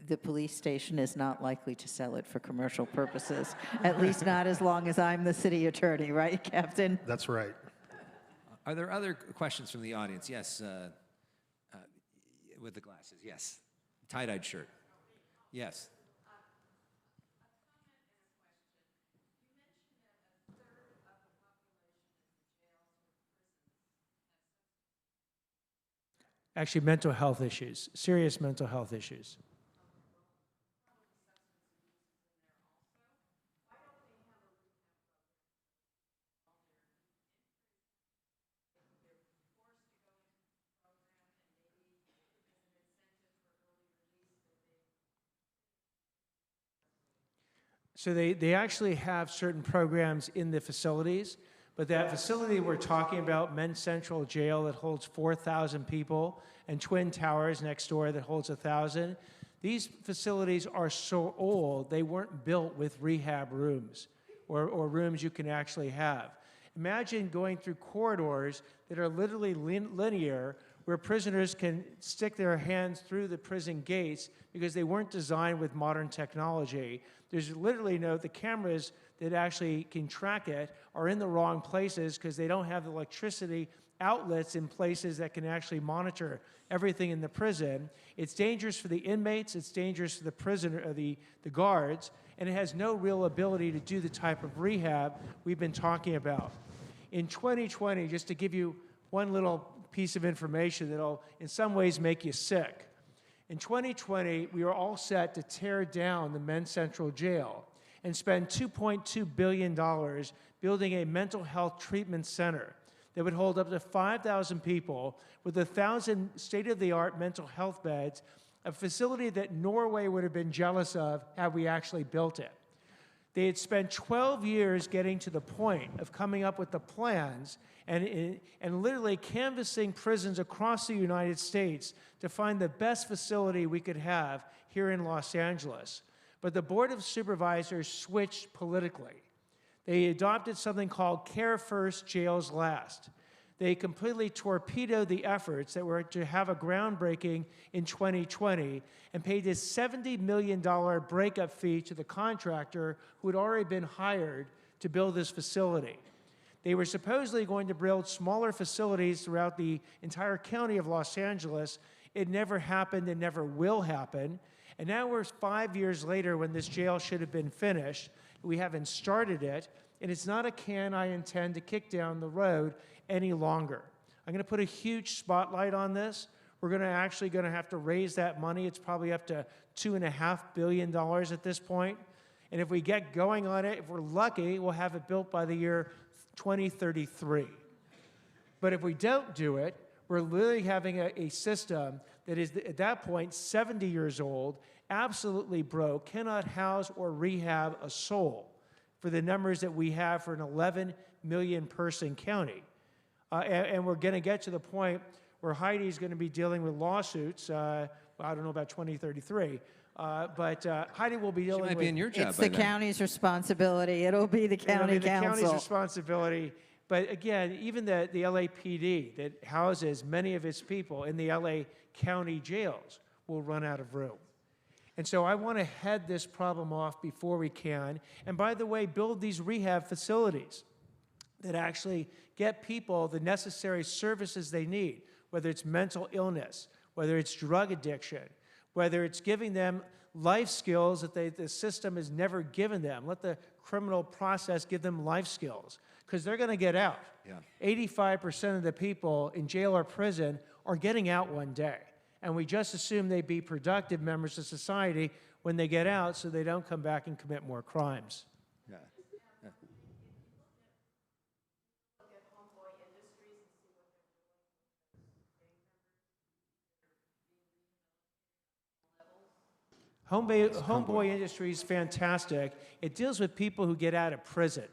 The police station is not likely to sell it for commercial purposes, at least not as long as I'm the city attorney, right, Captain? That's right. Are there other questions from the audience? Yes, with the glasses, yes. Tie-dyed shirt, yes. Actually, mental health issues, serious mental health issues. So they actually have certain programs in the facilities, but that facility we're talking about, Men's Central Jail, that holds 4,000 people, and Twin Towers next door that holds 1,000, these facilities are so old, they weren't built with rehab rooms or rooms you can actually have. Imagine going through corridors that are literally linear, where prisoners can stick their hands through the prison gates because they weren't designed with modern technology. There's literally the cameras that actually can track it are in the wrong places because they don't have the electricity outlets in places that can actually monitor everything in the prison. It's dangerous for the inmates, it's dangerous for the prisoner, the guards, and it has no real ability to do the type of rehab we've been talking about. In 2020, just to give you one little piece of information that'll in some ways make you sick. In 2020, we were all set to tear down the Men's Central Jail and spend $2.2 billion building a mental health treatment center that would hold up to 5,000 people with 1,000 state-of-the-art mental health beds, a facility that Norway would have been jealous of had we actually built it. They had spent 12 years getting to the point of coming up with the plans and literally canvassing prisons across the United States to find the best facility we could have here in Los Angeles. But the Board of Supervisors switched politically. They adopted something called Care First, Jails Last. They completely torpedoed the efforts that were to have a groundbreaking in 2020 and paid this $70 million breakup fee to the contractor who had already been hired to build this facility. They were supposedly going to build smaller facilities throughout the entire county of Los Angeles. It never happened and never will happen. And now we're 5 years later when this jail should have been finished. We haven't started it, and it's not a can I intend to kick down the road any longer. I'm going to put a huge spotlight on this. We're actually going to have to raise that money. It's probably up to $2.5 billion at this point. And if we get going on it, if we're lucky, we'll have it built by the year 2033. But if we don't do it, we're literally having a system that is, at that point, 70 years old, absolutely broke, cannot house or rehab a soul for the numbers that we have for an 11 million person county. And we're going to get to the point where Hydee is going to be dealing with lawsuits. I don't know about 2033, but Hydee will be dealing with. She might be in your job It's by the then. county's responsibility. It'll be the county It'll be the council. county's responsibility. But again, even the LAPD that houses many of its people in the LA county jails will run out of room. And so I want to head this problem off before we can. And by the way, build these rehab facilities that actually get people the necessary services they need, whether it's mental illness, whether it's drug addiction, whether it's giving them life skills that the system has never given them. Let the criminal process give them life skills, because they're going to get out. Yeah. 85% of the people in jail or prison are getting out one day. And we just assume they be productive members of society when they get out so they don't come back and commit more crimes. Yeah. Yeah. Homeboy Industry is fantastic. It deals with people who get out of prison.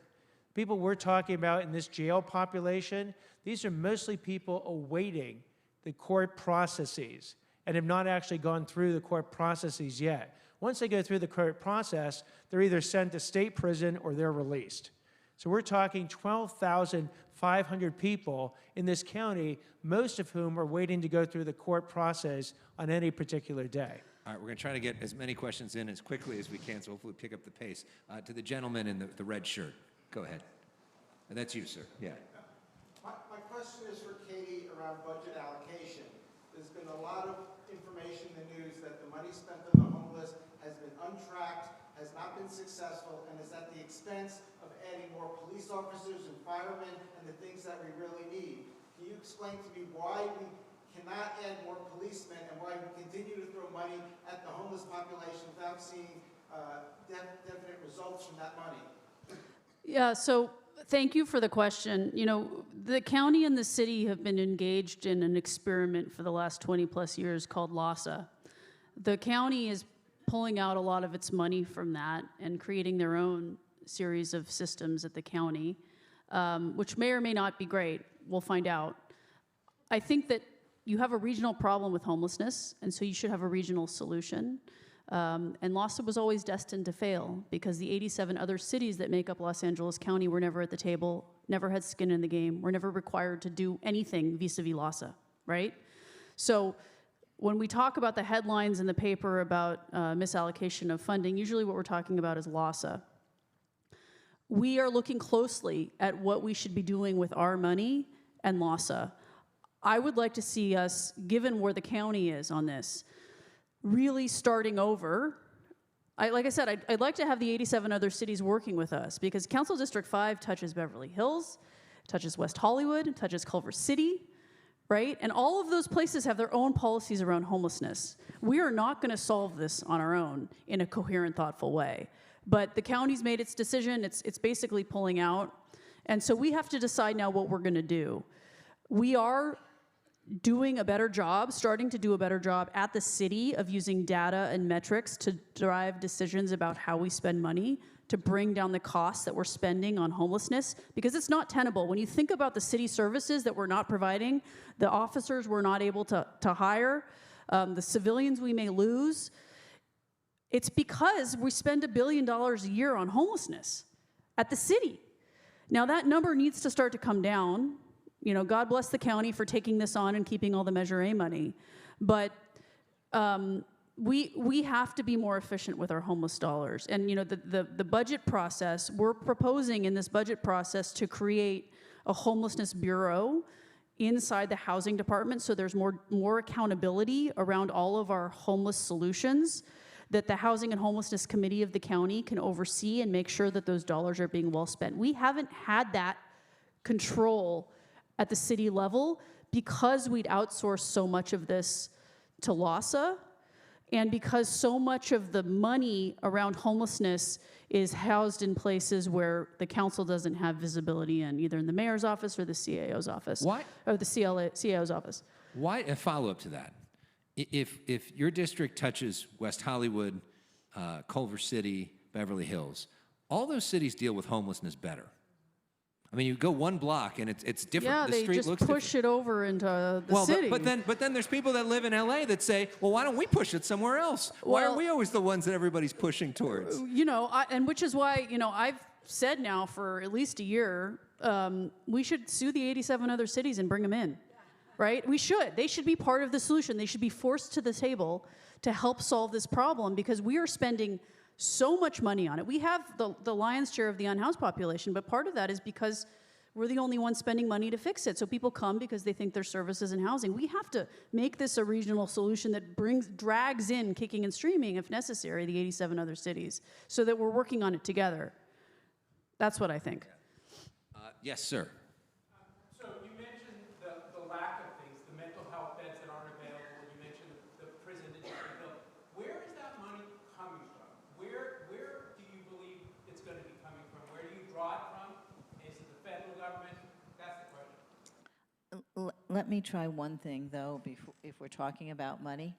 People we're talking about in this jail population, these are mostly people awaiting the court processes and have not actually gone through the court processes yet. Once they go through the court process, they're either sent to state prison or they're released. So we're talking 12,500 people in this county, most of whom are waiting to go through the court process on any particular day. All right, we're going to try to get as many questions in as quickly as we can, so hopefully pick up the pace. To the gentleman in the red shirt. Go ahead. And that's you, sir. Yeah. My question is for Katy around budget allocation. There's been a lot of information in the news that the money spent on the homeless has been untracked, has not been successful, and is at the expense of adding more police officers and firemen and the things that we really need. Can you explain to me why we cannot add more policemen, and why we continue to throw money at the homeless population without seeing definite results from that money. Yeah, so thank you for the question. You know, the county and the city have been engaged in an experiment for the last 20 plus years called LASA. The county is pulling out a lot of its money from that and creating their own series of systems at the county, which may or may not be great. We'll find out. I think that you have a regional problem with homelessness, and so you should have a regional solution. And LASA was always destined to fail because the 87 other cities that make up Los Angeles County were never at the table, never had skin in the game, were never required to do anything vis-a-vis LASA, right? So when we talk about the headlines in the paper about misallocation of funding, usually what we're talking about is LASA. We are looking closely at what we should be doing with our money and LASA. I would like to see us, given where the county is on this, really starting over. Like I said, I'd like to have the 87 other cities working with us because Council District 5 touches Beverly Hills, touches West Hollywood, touches Culver City, right? And all of those places have their own policies around homelessness. We are not going to solve this on our own in a coherent, thoughtful way. But the county's made its decision. It's basically pulling out. And so we have to decide now what we're going to do. We are doing a better job, starting to do a better job at the city of using data and metrics to drive decisions about how we spend money to bring down the costs that we're spending on homelessness, because it's not tenable. When you think about the city services that we're not providing, the officers we're not able to hire, the civilians we may lose, it's because we spend $1 billion a year on homelessness at the city. Now that number needs to start to come down. You know, God bless the county for taking this on and keeping all the Measure A money. But we have to be more efficient with our homeless dollars. And, you know, the budget process, we're proposing in this budget process to create a homelessness bureau inside the housing department so there's more accountability around all of our homeless solutions, that the Housing and Homelessness Committee of the county can oversee and make sure that those dollars are being well spent. We haven't had that control at the city level because we'd outsourced so much of this to LASA, and because so much of the money around homelessness is housed in places where the council doesn't have visibility in, either in the mayor's office or the CAO's office. Why? Or the CAO's office. Why, a follow-up to that. If your district touches West Hollywood, Culver City, Beverly Hills, all those cities deal with homelessness better. I mean, you go one block and it's different. Yeah, The they street just looks push different. it over into the city. But then there's people that live in LA that say, well, why don't we push it somewhere else? Why are Well- we always the ones that everybody's pushing towards? You know, and which is why, you know, I've said now for at least a year, we should sue the 87 other cities and bring them in, right? We should. They should be part of the solution. They should be forced to the table to help solve this problem because we are spending so much money on it. We have the lion's share of the unhoused population, but part of that is because we're the only ones spending money to fix it. So people come because they think there's services and housing. We have to make this a regional solution that drags in, kicking and streaming, if necessary, the 87 other cities, so that we're working on it together. That's what I think. Yes, sir. So you mentioned the lack of things, the mental health beds that aren't available. You mentioned the prison that you can build. Where is that money coming from? Where do you believe it's going to be coming from? Where do you draw it from? Is it the federal government? That's the question. Let me try one thing, though, if we're talking about money.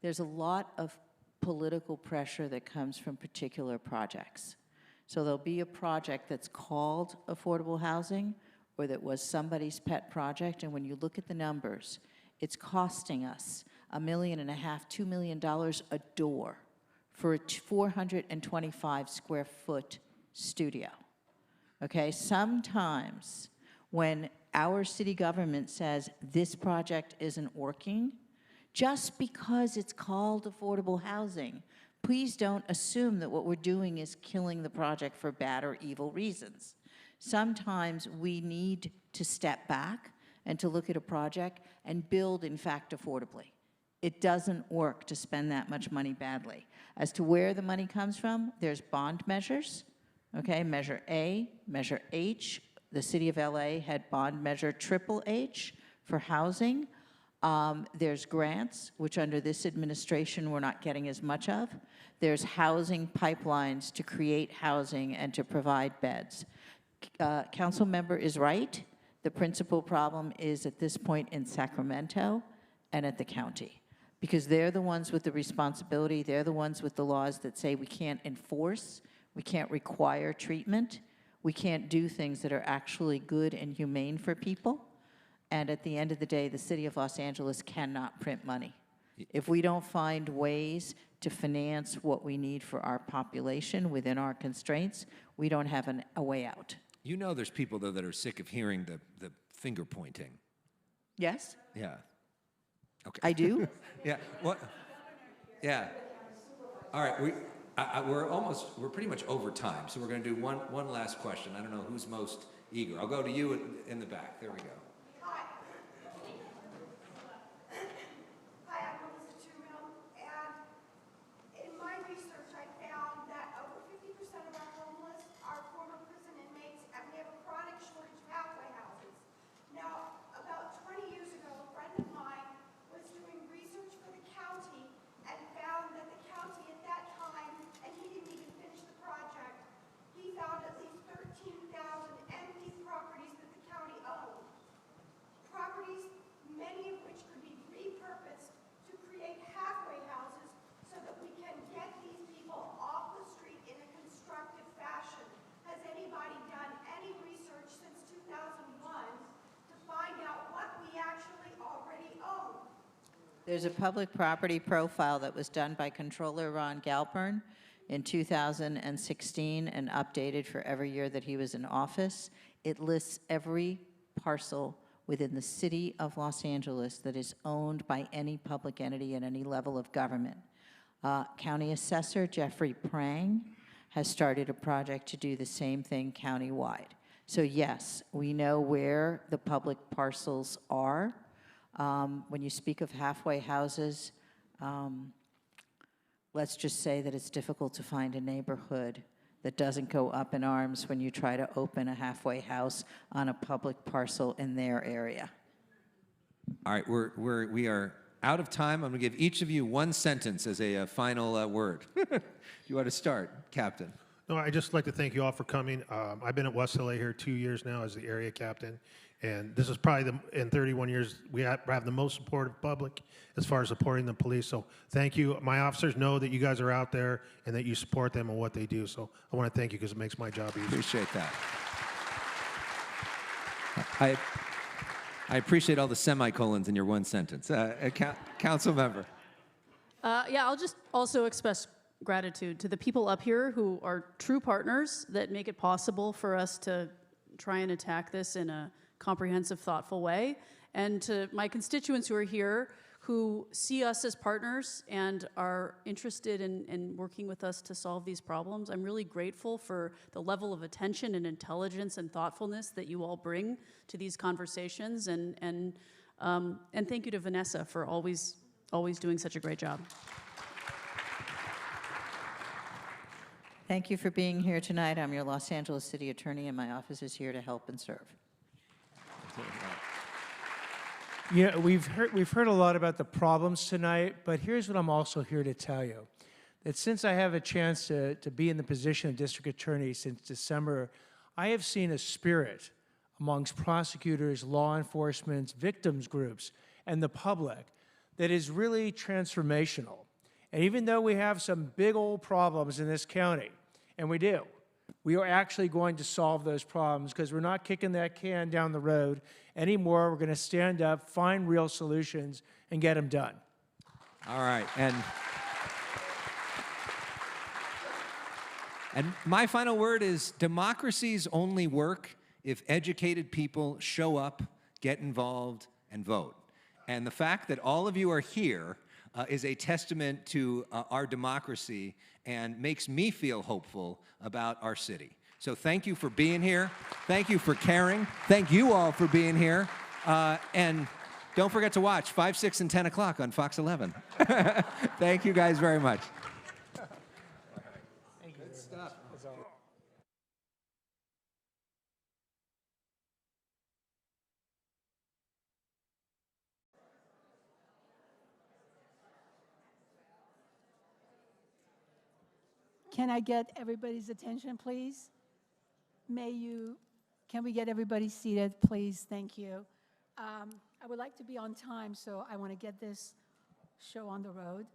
There's a lot of political pressure that comes from particular projects. So there'll be a project that's called affordable housing or that was somebody's pet project, and when you look at the numbers, it's costing us $1.5 million, $2 million a door for a 425 square foot studio. Okay, sometimes when our city government says this project isn't working, just because it's called affordable housing, please don't assume that what we're doing is killing the project for bad or evil reasons. Sometimes we need to step back and to look at a project and build, in fact, affordably. It doesn't work to spend that much money badly. As to where the money comes from, there's bond measures, okay, Measure A, Measure H. The city of LA had bond measure Triple H for housing. There's grants, which under this administration we're not getting as much of. There's housing pipelines to create housing and to provide beds. Council member is right. The principal problem is at this point in Sacramento and at the county, because they're the ones with the responsibility. They're the ones with the laws that say we can't enforce, we can't require treatment, we can't do things that are actually good and humane for people. And at the end of the day, the city of Los Angeles cannot print money. If we don't find ways to finance what we need for our population within our constraints, we don't have a way out. You know there's people, though, that are sick of hearing the finger pointing. Yes, Yeah. Okay. I do. Yeah. What? Yeah. All right. We're pretty much over time, so we're going to do one last question. I don't know who's most eager. I'll go to you in the back. There we go. Hi, I'm Melissa Trumill, and in my research, I found that over 50% of our homeless are former prison inmates, and we have a chronic shortage of halfway houses. Now, about 20 years ago, a friend of mine was doing research for the county and found that the county at that time, and he didn't even finish the project, he found at least 13,000 empty properties that the county owned. Properties, many of which could be repurposed to create halfway houses so that we can get these people off the street in a constructive fashion. Has anybody done any research since 2001 to find out what we actually already own? There's a public property profile that was done by Controller Ron Galpern in 2016 and updated for every year that he was in office. It lists every parcel within the city of Los Angeles that is owned by any public entity at any level of government. County Assessor Jeffrey Prang has started a project to do the same thing countywide. So yes, we know where the public parcels are. When you speak of halfway houses, let's just say that it's difficult to find a neighborhood that doesn't go up in arms when you try to open a halfway house on a public parcel in their area. All right. We are out of time. I'm going to give each of you one sentence as a final word. You want to start, Captain? No, I'd just like to thank you all for coming. I've been at West LA here 2 years now as the area captain, and this is probably in 31 years we have the most supportive public as far as supporting the police. So thank you. My officers know that you guys are out there and that you support them and what they do. So I want to thank you because it makes my job easier. Appreciate that. I appreciate all the semicolons in your one sentence. Council member. Yeah, I'll just also express gratitude to the people up here who are true partners that make it possible for us to try and attack this in a comprehensive, thoughtful way, and to my constituents who are here who see us as partners and are interested in working with us to solve these problems. I'm really grateful for the level of attention and intelligence and thoughtfulness that you all bring to these conversations, and thank you to Vanessa for always doing such a great job. Thank you for being here tonight. I'm your Los Angeles City Attorney, and my office is here to help and serve. Yeah, we've heard a lot about the problems tonight, but here's what I'm also here to tell you. That since I have a chance to be in the position of District Attorney since December, I have seen a spirit amongst prosecutors, law enforcement, victims groups, and the public that is really transformational. And even though we have some big old problems in this county, and we do, we are actually going to solve those problems because we're not kicking that can down the road anymore. We're going to stand up, find real solutions, and get them done. All right. And my final word is democracies only work if educated people show up, get involved, and vote. And the fact that all of you are here is a testament to our democracy and makes me feel hopeful about our city. So thank you for being here. Thank you for caring. Thank you all for being here. And don't forget to watch 5, 6, and 10 o'clock on Fox 11. Thank you guys very much. Good stuff. can I get everybody's attention, please? Can we get everybody seated, please? Thank you. I would like to be on time, so I want to get this show on the road.